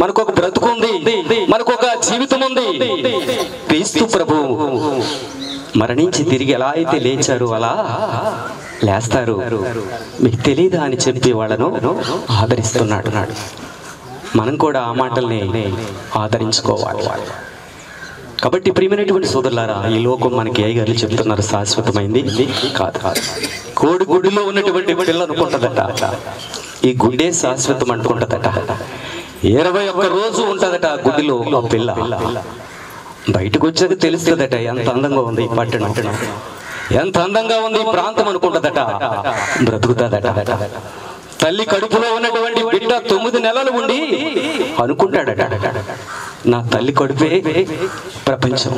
మనకు ఒక బ్రతుకు ఉంది, మనకు ఒక జీవితం ఉంది. క్రీస్తు ప్రభువు మరణించి తిరిగి ఎలా అయితే లేచారు అలా లేస్తారు, మీకు తెలీదా అని చెప్పి వాళ్ళను ఆదరిస్తున్నాడు. మనం కూడా ఆ మాటల్ని ఆదరించుకోవాలి. కాబట్టి ప్రియమైనటువంటి సోదరులారా, ఈ లోకం మనకి అయ్యగారులు చెప్తున్నారు శాశ్వతమైంది కాదు. కోడి గుడిలో ఉన్నటువంటి పిల్ల అనుకుంటుందట, ఈ గుడ్డే శాశ్వతం అనుకుంటుందట. 21 రోజు ఉంటుందట ఆ గుడిలో ఆ పిల్ల. బయటకు వచ్చాక తెలుస్తుందట ఎంత అందంగా ఉంది ఈ పట్టణం, ఎంత అందంగా ఉంది ఈ ప్రాంతం అనుకుంటుందట, బ్రతుకుతుందట. తల్లి కడుపులో ఉన్నటువంటి బిడ్డ 9 నెలలు ఉండి అనుకుంటాడట, నా తల్లి కడుపే ప్రపంచం.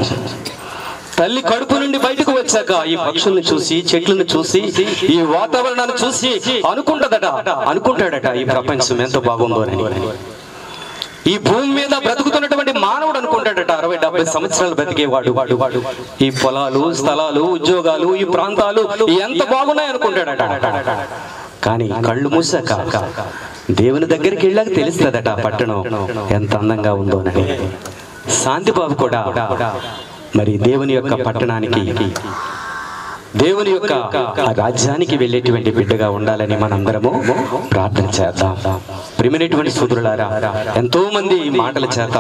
తల్లి కడుపు నుండి బయటకు వచ్చాక ఈ పక్షులను చూసి, చెట్లను చూసి, ఈ వాతావరణాన్ని చూసి అనుకుంటాడట ఈ ప్రపంచం ఎంత బాగుందోనని. ఈ భూమి మీద బ్రతుకుతున్నటువంటి మానవుడు అనుకుంటాడట 60-70 సంవత్సరాలు బ్రతికేవాడు ఈ పొలాలు, స్థలాలు, ఉద్యోగాలు, ఈ ప్రాంతాలు ఎంత బాగున్నాయి అనుకుంటాడట. కానీ కళ్ళు మూసాక దేవుని దగ్గరికి వెళ్ళాక తెలుస్తుందట పట్టణం ఎంత అందంగా ఉందోనని. శాంతిబాబు కూడా మరి దేవుని యొక్క పట్టణానికి దేవుని యొక్క ఆ రాజ్యానికి వెళ్ళేటువంటి బిడ్డగా ఉండాలని మనందరము ప్రార్థన చేద్దాం. ప్రియమైనటువంటి సోదరులారా, ఎంతో మంది మాటల చేత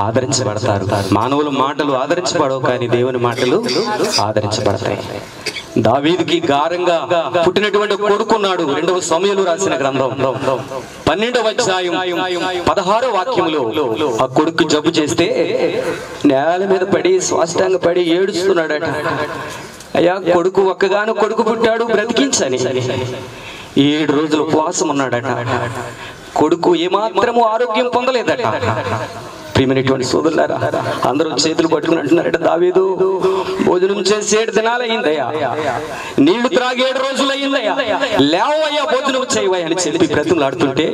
ఆదరించబడతారు. మానవుల మాటలు ఆదరించబడవు, కానీ దేవుని మాటలు ఆదరించబడతాయి. దావీదుకి గారంగా పుట్టినటువంటి కొడుకున్నాడు. 2వ సమూయేలు రాసిన గ్రంథం 12వ అధ్యాయం 16వ వాక్యంలో ఆ కొడుకు జబ్బు చేస్తే నేల మీద పడి స్వాస్థంగా పడి ఏడుస్తున్నాడట. అయ్యా, కొడుకు ఒక్కగాను కొడుకు పుట్టాడు, బ్రతికించని 7 రోజులు ఉపవాసం ఉన్నాడట. కొడుకు ఏమాత్రము ఆరోగ్యం పొందలేదట. ప్రియమైనటువంటి సోదరులారా, అందరూ చేతులు పట్టుకుని అంటున్నారట, దావీదు భోజనం చేసి 7 దినాలు అయిందయ్యా, నీళ్లు త్రాగి 7 రోజులు అయిందయ్యా, లేవయ్యా భోజనం చేయవయ్యా అని చెప్పి బ్రతులాడుతుంటే,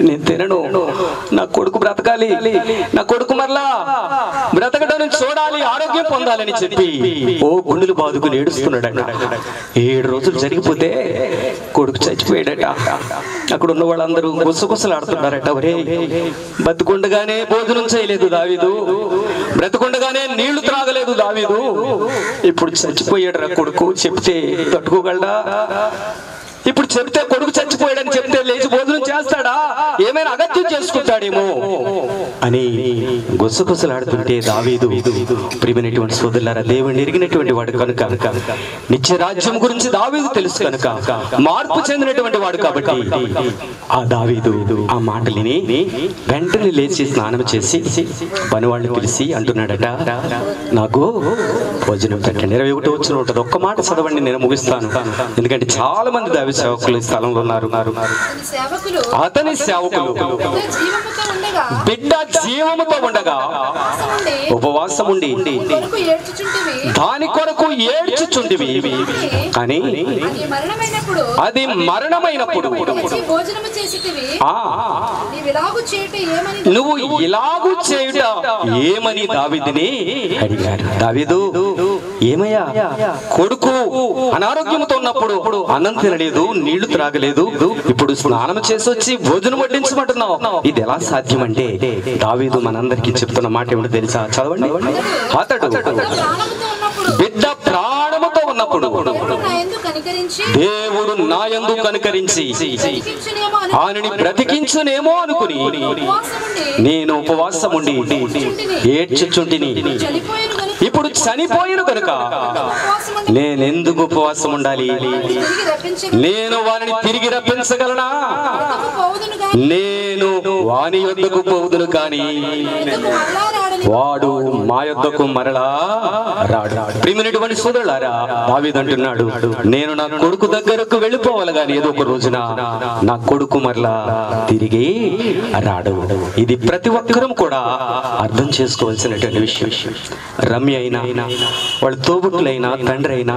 నేను తినను, నా కొడుకు బ్రతకాలి, నా కొడుకు మరలా బ్రతకడం చూడాలి, ఆరోగ్యం పొందాలని చెప్పి ఓ గుండెలు బాదుకుని ఏడుస్తున్నాడట. 7 రోజులు జరిగిపోతే కొడుకు చచ్చిపోయాడట. అక్కడ ఉన్న వాళ్ళందరూ గుసగుసలాడుతున్నారట, ఒరే బతుకుండగానే భోజనం చేయలేదు దావీదు, బ్రతకుండగానే నీళ్లు త్రాగలేదు దావీదు, ఇప్పుడు చచ్చిపోయాడు రా కొడుకు, చెప్తే తట్టుకోగలడా? ఇప్పుడు చెప్తే కొడుకు చచ్చిపోయాడని చెప్తే లేచి భోజనం చేస్తాడా? ఏమైనా అగత్యం చేసుకుంటాడేమో అని గుసగుసలాడుతుంటే దావీదు, ప్రియమైనటువంటి సోదరులారా, దేవుని ఎరిగినటువంటి వాడు కనుక, నిత్య రాజ్యం గురించి దావీదు తెలుసు కనుక, మార్పు చెందినటువంటి వాడు కాబట్టి ఆ దావీదు ఆ మాటలిని వెంటనే లేచి స్నానం చేసి పనివాళ్ళని పిలిచి అంటున్నాడట, నాకు భోజనం పెట్టండి. 21వ వచనం ఉంటుంది. ఒక్క మాట చదవండి, నేను ముగిస్తాను. ఎందుకంటే చాలా మంది దావీదు సేవకులు ఈ స్థలంలో ఉన్నారు. అతని సేవకులు బిడ్డ జీవముతో ఉండగా ఉపవాసం ఉండి దాని కొరకు ఏడ్చుచుంటివి, కానీ అది మరణమైనప్పుడు నువ్వు ఇలాగు చేయుట ఏమని దావీదుని అడిగారు. దావీదు, ఏమయ్యా, కొడుకు అనారోగ్యంతో ఉన్నప్పుడు అన్నం తినలేదు, నీళ్లు త్రాగలేదు, ఇప్పుడు స్నానం చేసి వచ్చి భోజనం వడ్డించమంటున్నావు, ఇది ఎలా సాధ్యం అంటే, దావీదు మనందరికీ చెప్తున్న మాట ఏమిటో తెలుసా? చదవండి. అతడు బిడ్డ ప్రాణముతో ఉన్నప్పుడు దేవుడు నా యందు కనికరించి ఆయనని బ్రతికించునేమో అనుకుని నేను ఉపవాసం ఉండి ఏడ్చుచుంటిని. ఇప్పుడు చనిపోయిన కనుక నేనెందుకు ఉపవాసం ఉండాలి? నేను వారిని తిరిగి రప్పించగలనా? నేను వాని యొద్దకు పోవుదును, కానీ వాడు మా యొద్దకు మరలా రాడు. ప్రియమైనటువంటి సోదరులారా, దావీదు అంటున్నాడు, నేను నా కొడుకు దగ్గరకు వెళ్ళిపోవాలి, కానీ ఏదో ఒక రోజున నా కొడుకు మరలా తిరిగి రాడు. ఇది ప్రతి ఒక్కరూ కూడా అర్థం చేసుకోవాల్సినటువంటి విషయం. రమ్య అయినా, వాళ్ళ తోబుట్టులైనా, తండ్రి అయినా,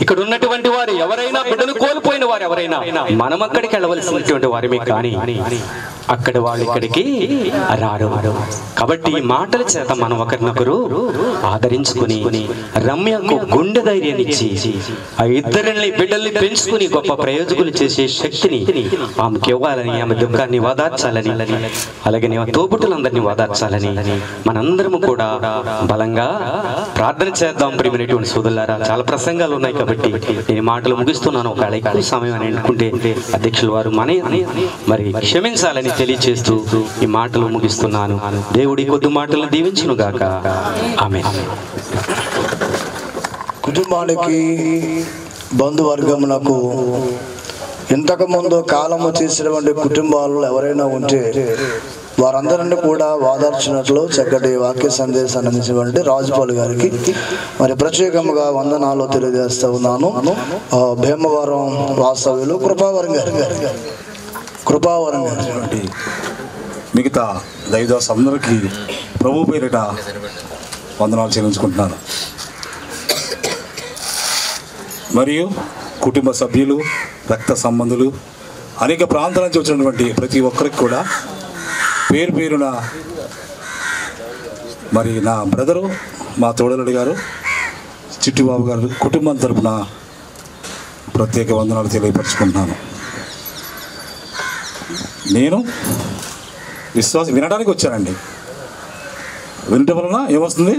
ఇక్కడ ఉన్నటువంటి వారు ఎవరైనా, బిడ్డను కోల్పోయిన వారు ఎవరైనా, మనం అక్కడికి వెళ్ళవలసినటువంటి వారిమే, కానీ అక్కడ వాళ్ళు ఇక్కడికి రారు. కాబట్టి ఈ మాటల చేత మనం ఒకరినొకరు ఆదరించుకుని రమ్యకు గుండె ధైర్యాన్ని ఇచ్చి ఆ ఇద్దరిని బిడ్డల్ని పెంచుకుని గొప్ప ప్రయోజకులు చేసే శక్తిని ఆమెకి ఇవ్వాలని, ఆమె దుఃఖాన్ని వాదార్చాలని, అలాగే తోబుట్టులందరినీ వాదార్చాలని మనందరము కూడా బలంగా ప్రార్థన చేద్దాం. ప్రియమైనటువంటి సోదరులారా, చాలా ప్రసంగాలు ఉన్నాయి కాబట్టి నేను మాటలు ముగిస్తున్నాను. ఒకవేళ ఎక్కువ సమయం అని అనుకుంటే అధ్యక్షుల వారు మరి క్షమించాలని తెలియచేస్తూ ఈ మాటలు ముగిస్తున్నాను. దేవుడి కొద్ది మాటలు దీవించును గాక. ఆమేన్. కుటుంబానికి, బంధువర్గమునకు ఇంతకు ముందు కాలము చేసినటువంటి కుటుంబాలు ఎవరైనా ఉంటే వారందరినీ కూడా వాదార్చినట్లు చక్కటి వాక్య సందేశాన్ని అందించినటువంటి రాజుపాల్ గారికి మరి ప్రత్యేకంగా వందనాలు తెలియజేస్తూ ఉన్నాను. భీమవరం వాస్తవ్యులు కృపావరం గారు మిగతా దైవదాస్ అందరికీ ప్రభు పేరిట వందనాలు చెల్లించుకుంటున్నాను. మరియు కుటుంబ సభ్యులు, రక్త సంబంధులు, అనేక ప్రాంతాల నుంచి వచ్చినటువంటి ప్రతి ఒక్కరికి కూడా పేరు పేరున మరి నా బ్రదరు, మా తోడలుడి గారు, చిట్టిబాబు గారు కుటుంబం తరపున ప్రత్యేక వందనాలు తెలియపరుచుకుంటున్నాను. నేను విశ్వాసం వినడానికి వచ్చానండి. వినటం వలన ఏమొస్తుంది?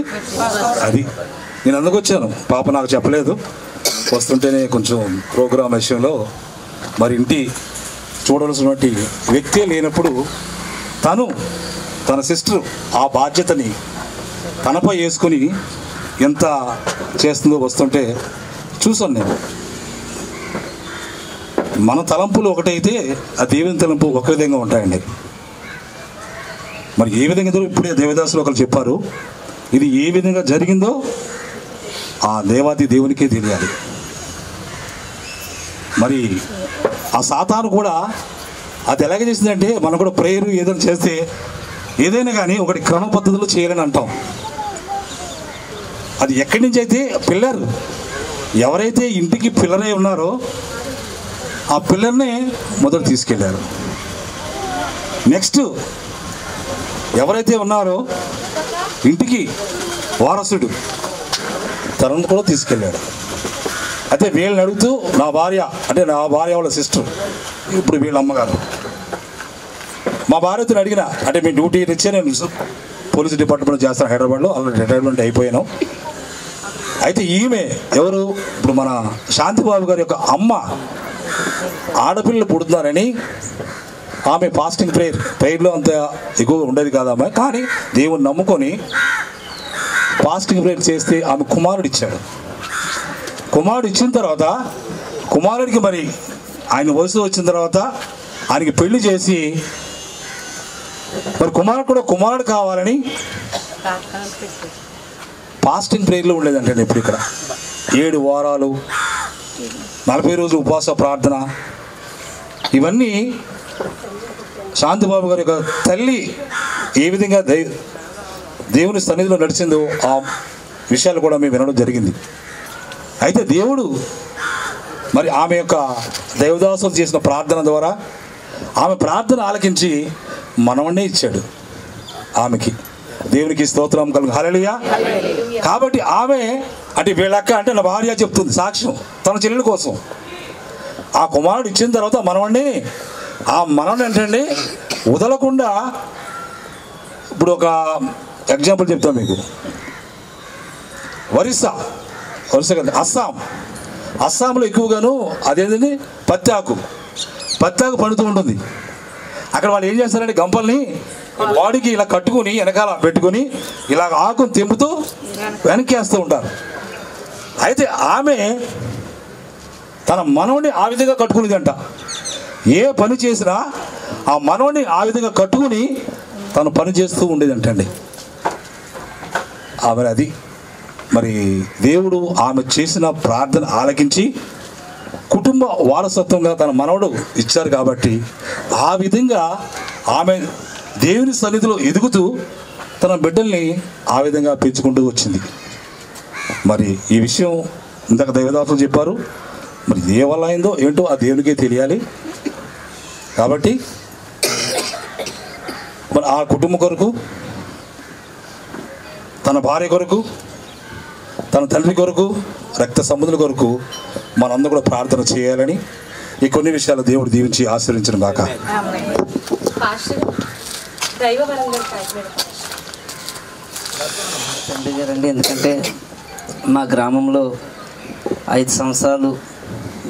అది నేను అందుకు వచ్చాను. పాప నాకు చెప్పలేదు, వస్తుంటేనే కొంచెం ప్రోగ్రాం విషయంలో మరి ఇంటి చూడవలసినటువంటి వ్యక్తే లేనప్పుడు తన సిస్టర్ ఆ బాధ్యతని తనపై వేసుకొని ఎంత చేస్తుందో వస్తుంటే చూసాను నేను. మన తలంపులు ఒకటైతే ఆ దేవుని తలంపు ఒక విధంగా ఉంటాయండి. మరి ఏ విధంగా ఇప్పుడే దేవదాసులు ఒకరు చెప్పారు, ఇది ఏ విధంగా జరిగిందో ఆ దేవాది దేవునికే తెలియాలి. మరి ఆ సాతాను కూడా అది ఎలాగ చేసిందంటే, మనం కూడా ప్రేయర్ ఏదైనా చేస్తే ఏదైనా కానీ ఒకటి క్రమ పద్ధతిలో చేయాలని అంటాం. అది ఎక్కడి నుంచి అయితే పిల్లర్, ఎవరైతే ఇంటికి పిల్లరై ఉన్నారో ఆ పిల్లర్ని మొదలు తీసుకెళ్ళారు. నెక్స్ట్ ఎవరైతే ఉన్నారో ఇంటికి వారసుడు తనను కూడా తీసుకెళ్ళాడు. అయితే వీళ్ళని అడుగుతూ నా భార్య వాళ్ళ సిస్టర్, ఇప్పుడు వీళ్ళ అమ్మగారు, మా భార్యతో అడిగిన, అంటే మీ డ్యూటీ ఇచ్చే నేను పోలీస్ డిపార్ట్మెంట్ చేస్తాను హైదరాబాద్లో, ఆల్రెడీ రిటైర్మెంట్ అయిపోయాను. అయితే ఈమె ఎవరు, ఇప్పుడు మన శాంతిబాబు గారి యొక్క అమ్మ ఆడపిల్లలు పుడుతున్నారని ఆమె ఫాస్టింగ్ ప్రేయర్లో అంత ఎక్కువగా ఉండేది కాదమ్మా, కానీ దేవుని నమ్ముకొని ఫాస్టింగ్ ప్రేయర్ చేస్తే ఆమె కుమారుడు ఇచ్చాడు. కుమారుడు ఇచ్చిన తర్వాత కుమారుడికి మరి ఆయన వయసు వచ్చిన తర్వాత ఆయనకి పెళ్లి చేసి మరి కుమారుడు కావాలని ఫాస్టింగ్ ప్రేయర్లో ఉండేదంటే ఇప్పుడు ఇక్కడ 7 వారాలు 40 రోజులు ఉపవాస ప్రార్థన, ఇవన్నీ శాంతిబాబు గారి యొక్క తల్లి ఏ విధంగా దేవుని సన్నిధిలో నడిచిందో ఆ విషయాలు కూడా మేము వినడం జరిగింది. అయితే దేవుడు మరి ఆమె యొక్క దేవదాసులు చేసిన ప్రార్థన ద్వారా ఆమె ప్రార్థన ఆలకించి మనవన్నే ఇచ్చాడు ఆమెకి. దేవునికి స్తోత్రం కలుగు, హల్లెలూయా. కాబట్టి ఆమె అంటే వీళ్ళక్క అంటే నా భార్య చెప్తుంది సాక్ష్యం తన చెల్లెల కోసం. ఆ కుమారుడు ఇచ్చిన తర్వాత మనవన్నే, ఆ మనవని ఏంటండి వదలకుండా, ఇప్పుడు ఒక ఎగ్జాంపుల్ చెప్తాను మీకు. ఒరిస్సా కదా, అస్సాంలో ఎక్కువగాను అదేంటండి పత్తి ఆకు పండుతూ ఉంటుంది. అక్కడ వాళ్ళు ఏం చేస్తారంటే గంపల్ని బాడీకి ఇలా కట్టుకుని వెనకాల పెట్టుకుని ఇలా ఆకుని తెంపుతూ వెనక్కి వేస్తూ ఉంటారు. అయితే ఆమె తన మనవడిని ఆ విధంగా కట్టుకునేదంట. ఏ పని చేసినా ఆ మనవడిని ఆ విధంగా కట్టుకుని తను పని చేస్తూ ఉండేదంటండి ఆమె. అది మరి దేవుడు ఆమె చేసిన ప్రార్థన ఆలకించి కుటుంబ వారసత్వంగా తన మనవడు ఇచ్చారు. కాబట్టి ఆ విధంగా ఆమె దేవుని సన్నిధిలో ఎదుగుతూ తన బిడ్డల్ని ఆ విధంగా పెంచుకుంటూ వచ్చింది. మరి ఈ విషయం ఇందాక దేవదాసులు చెప్పారు, మరి ఏ వల్ల అయిందో ఏంటో ఆ దేవునికే తెలియాలి. కాబట్టి మరి ఆ కుటుంబం కొరకు, తన భార్య కొరకు, తన తండ్రి కొరకు, రక్త సంబంధుల కొరకు మనందరూ కూడా ప్రార్థన చేయాలని ఈ కొన్ని విషయాలు దేవుడు దీవించి ఆశీర్వించిన గాక. తండ్రి గారండి, ఎందుకంటే మా గ్రామంలో 5 సంవత్సరాలు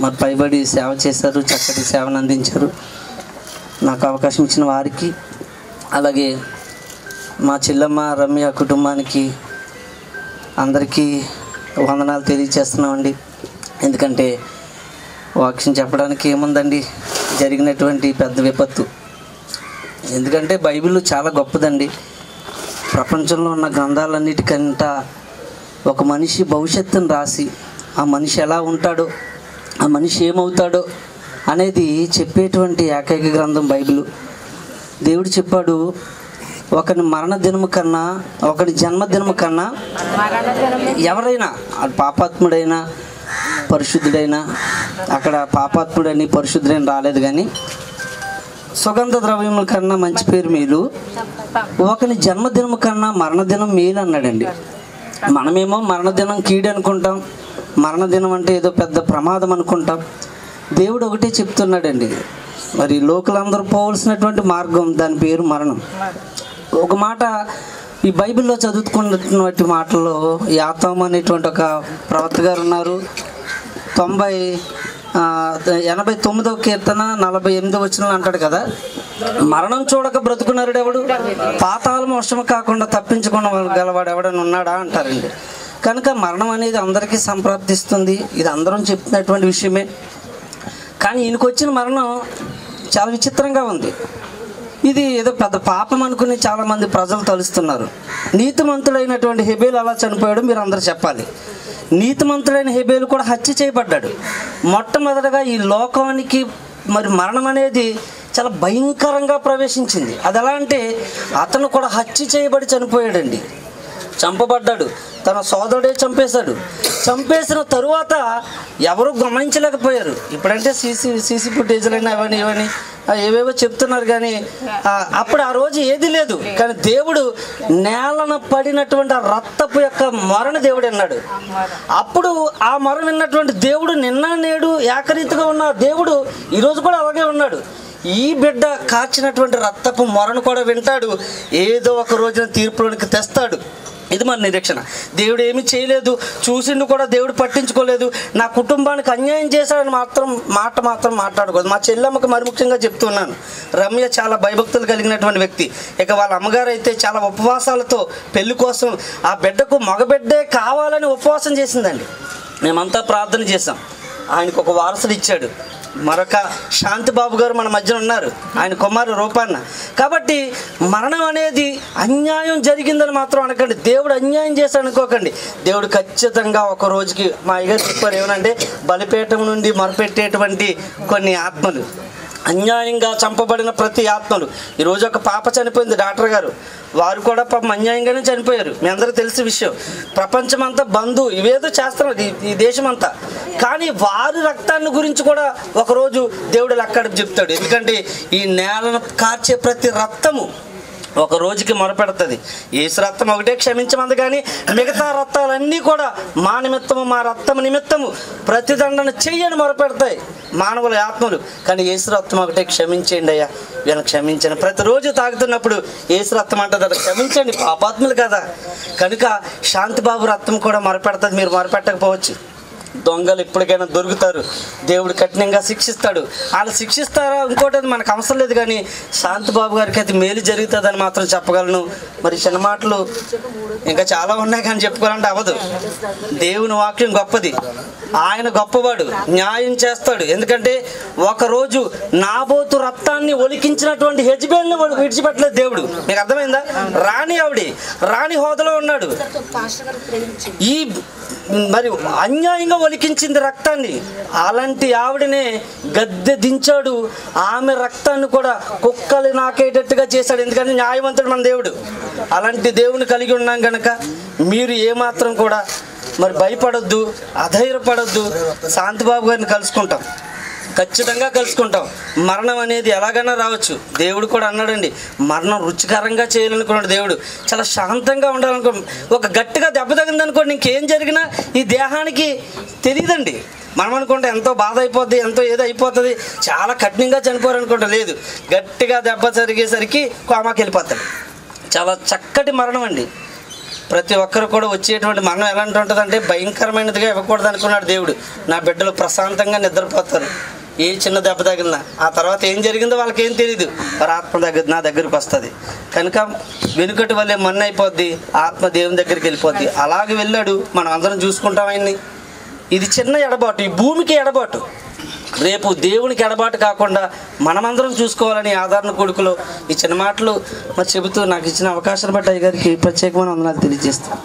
మరి పైబడి సేవ చేశారు, చక్కటి సేవను అందించారు. నాకు అవకాశం ఇచ్చిన వారికి, అలాగే మా చెల్లమ్మ రమ్య కుటుంబానికి అందరికీ వందనాలు తెలియజేస్తున్నామండి. ఎందుకంటే వాక్యం చెప్పడానికి ఏముందండి, జరిగినటువంటి పెద్ద విపత్తు. ఎందుకంటే బైబిల్ చాలా గొప్పదండి. ప్రపంచంలో ఉన్న గ్రంథాలన్నిటికంట ఒక మనిషి భవిష్యత్తును రాసి ఆ మనిషి ఎలా ఉంటాడో, ఆ మనిషి ఏమవుతాడో అనేది చెప్పేటువంటి ఏకైక గ్రంథం బైబిల్. దేవుడు చెప్పాడు, ఒకరి మరణ దినము కన్నా, ఒకరి జన్మదినము కన్నా ఎవరైనా పాపాత్ముడైనా పరిశుద్ధుడైనా, అక్కడ పాపాత్ముడని పరిశుద్ధుడని రాలేదు, కానీ సుగంధ ద్రవ్యముల కన్నా మంచి పేరు మేలు, ఒకరి జన్మదినము కన్నా మరణదినం మేలు అన్నాడండి. మనమేమో మరణదినం కీడు అనుకుంటాం, మరణదినం అంటే ఏదో పెద్ద ప్రమాదం అనుకుంటాం. దేవుడు ఒకటే చెప్తున్నాడండి, మరి లోకులందరూ పోవలసినటువంటి మార్గం, దాని పేరు మరణం. ఒక మాట ఈ బైబిల్లో చదువుకున్నటువంటి మాటల్లో యాతాము అనేటువంటి ఒక ప్రవక్త గారు ఉన్నారు. 89వ కీర్తన 48వ వచనం అంటాడు కదా, మరణం చూడక బ్రతుకున్నాడు ఎవడు, పాతాళం వర్షము కాకుండా తప్పించుకున్న గలవాడు ఎవడని ఉన్నాడా అంటారండి. కనుక మరణం అనేది అందరికీ సంప్రాప్తిస్తుంది, ఇది అందరం చెప్తున్నటువంటి విషయమే. కానీ ఈయనకు వచ్చిన మరణం చాలా విచిత్రంగా ఉంది. ఇది ఏదో పెద్ద పాపం అనుకుని చాలామంది ప్రజలు తలుస్తున్నారు. నీతిమంతుడైనటువంటి హెబేలు అలా చనిపోయాడు మీరు అందరూ చెప్పాలి. నీతిమంతుడైన హెబేలు కూడా హత్య చేయబడ్డాడు. మొట్టమొదటగా ఈ లోకానికి మరి మరణం అనేది చాలా భయంకరంగా ప్రవేశించింది. అది ఎలా అంటే అతను కూడా హత్య చేయబడి చనిపోయాడండి, చంపబడ్డాడు. తన సోదరుడే చంపేశాడు. చంపేసిన తరువాత ఎవరు గమనించలేకపోయారు. ఇప్పుడంటే సీసీ ఫుటేజ్లైనా ఇవన్నీ ఏవేవో చెప్తున్నారు, కానీ అప్పుడు ఆ రోజు ఏది లేదు. కానీ దేవుడు నేలన పడినటువంటి ఆ రక్తపు యొక్క మొరను దేవుడు విన్నాడు. అప్పుడు ఆ మొర విన్నటువంటి దేవుడు నిన్న నేడు ఏకరీతిగా ఉన్న దేవుడు ఈరోజు కూడా అలాగే ఉన్నాడు. ఈ బిడ్డ కార్చినటువంటి రక్తపు మొరను కూడా వింటాడు, ఏదో ఒక రోజున తీర్పులోనికి తెస్తాడు. ఇది మన నిరీక్షణ. దేవుడు ఏమీ చేయలేదు, చూసిండు కూడా దేవుడు పట్టించుకోలేదు, నా కుటుంబానికి అన్యాయం చేశాడని మాట మాత్రం మాట్లాడకూడదు. మా చెల్లెమ్మకి మరి ముఖ్యంగా చెప్తున్నాను, రమ్య చాలా భయభక్తులు కలిగినటువంటి వ్యక్తి. ఇక వాళ్ళ అమ్మగారు అయితే చాలా ఉపవాసాలతో పెళ్లి కోసం ఆ బిడ్డకు మగబిడ్డే కావాలని ఉపవాసం చేసిందండి. మేమంతా ప్రార్థన చేశాం. ఆయనకు ఒక వారసుడు ఇచ్చాడు. మరొక శాంతిబాబు గారు మన మధ్యన ఉన్నారు, ఆయన కుమారు రూపాన్న. కాబట్టి మరణం అనేది అన్యాయం జరిగిందని మాత్రం అనకండి, దేవుడు అన్యాయం చేశాడు అనుకోకండి. దేవుడు ఖచ్చితంగా ఒక రోజుకి మా అయ్యగారు చెప్పారు ఏమనంటే, బలిపీఠం నుండి మొరపెట్టేటువంటి కొన్ని ఆత్మలు, అన్యాయంగా చంపబడిన ప్రతి ఆత్మలు. ఈరోజు ఒక పాప చనిపోయింది, డాక్టర్ గారు, వారు కూడా పాపం అన్యాయంగానే చనిపోయారు. మీ అందరూ తెలిసిన విషయం. ప్రపంచమంతా బంధు ఇవేదో చేస్తున్నారు ఈ దేశమంతా. కానీ వారి రక్తాన్ని గురించి కూడా ఒకరోజు దేవుడు లెక్కడికి చెప్తాడు. ఎందుకంటే ఈ నేలను కార్చే ప్రతి రక్తము ఒక రోజుకి మొరపెడుతుంది. యేసు రక్తం ఒకటే క్షమించమంది, కానీ మిగతా రక్తాలన్నీ కూడా మా నిమిత్తము మా రక్తము నిమిత్తము ప్రతిదండన చెయ్యని మొరపెడతాయి మానవుల ఆత్మలు. కానీ యేసు రక్తం ఒకటే క్షమించేయండి అయ్యా, వీళ్ళని క్షమించండి. ప్రతిరోజు తాగుతున్నప్పుడు యేసు రక్తం అంటుంది, క్షమించండి పాపాత్ములు కదా. కనుక శాంతిబాబు రక్తం కూడా మొరపెడుతుంది. మీరు మొరపెట్టకపోవచ్చు, దొంగలు ఎప్పటికైనా దొరుకుతారు, దేవుడు కఠినంగా శిక్షిస్తాడు. వాళ్ళు శిక్షిస్తారా ఇంకోటి మనకు అవసరం లేదు, కానీ శాంతిబాబు గారికి అయితే మేలు జరుగుతుందని మాత్రం చెప్పగలను. మరి చిన్న మాటలు ఇంకా చాలా ఉన్నాయి, కానీ చెప్పుకోవాలంటే అవ్వదు. దేవుని వాక్యం గొప్పది, ఆయన గొప్పవాడు, న్యాయం చేస్తాడు. ఎందుకంటే ఒకరోజు నాబోతు రక్తాన్ని ఒలికించినటువంటి యెజబెల్ని విడిచిపెట్టలేదు దేవుడు. మీకు అర్థమైందా? రాణి హోదాలో ఉన్నాడు. ఈ మరి అన్యాయంగా ఒలికించింది రక్తాన్ని, అలాంటి ఆవిడనే గద్దె దించాడు. ఆమె రక్తాన్ని కూడా కుక్కలు నాకేటట్టుగా చేశాడు. ఎందుకంటే న్యాయవంతుడు మన దేవుడు. అలాంటి దేవుని కలిగి ఉన్నాం కనుక మీరు ఏమాత్రం కూడా మరి భయపడొద్దు, అధైర్యపడొద్దు. శాంతిబాబు గారిని కలుసుకుంటాం, ఖచ్చితంగా కలుసుకుంటాం. మరణం అనేది ఎలాగైనా రావచ్చు. దేవుడు కూడా అన్నాడండి, మరణం రుచికరంగా చేయాలనుకున్నాడు దేవుడు. చాలా శాంతంగా ఉండాలనుకో. ఒక గట్టిగా దెబ్బ తగిందనుకోండి, ఇంకేం జరిగినా ఈ దేహానికి తెలియదండి. మనం అనుకుంటే ఎంతో బాధ అయిపోద్ది, ఎంతో ఏదో అయిపోతుంది, చాలా కఠినంగా చనిపోరనుకుంటా. లేదు, గట్టిగా దెబ్బ జరిగేసరికి కోమాకి వెళ్ళిపోతాడు. చాలా చక్కటి మరణం అండి. ప్రతి ఒక్కరు కూడా వచ్చేటువంటి మరణం ఎలాంటి ఉంటుందంటే భయంకరమైనదిగా ఇవ్వకూడదు అనుకున్నాడు దేవుడు. నా బిడ్డలు ప్రశాంతంగా నిద్రపోతారు, ఏ చిన్న దెబ్బ తగిలినా. ఆ తర్వాత ఏం జరిగిందో వాళ్ళకి ఏం తెలియదు, వారి ఆత్మ నా దగ్గరికి వస్తుంది. కనుక వెనుకటి వల్లే మన్ను అయిపోద్ది, ఆత్మ దేవుని దగ్గరికి వెళ్ళిపోద్ది. అలాగే వెళ్ళాడు, మనం అందరం చూసుకుంటాం ఆయన్ని. ఇది చిన్న ఎడబాటు, ఈ భూమికి ఎడబాటు. రేపు దేవునికి ఎడబాటు కాకుండా మనమందరం చూసుకోవాలని ఆదరణ కొడుకులో ఈ చిన్న మాటలు మరి చెబుతూ నాకు ఇచ్చిన అవకాశాన్ని బట్టి అయ్యగారికి ప్రత్యేకమైన వందనాలు తెలియజేస్తాను.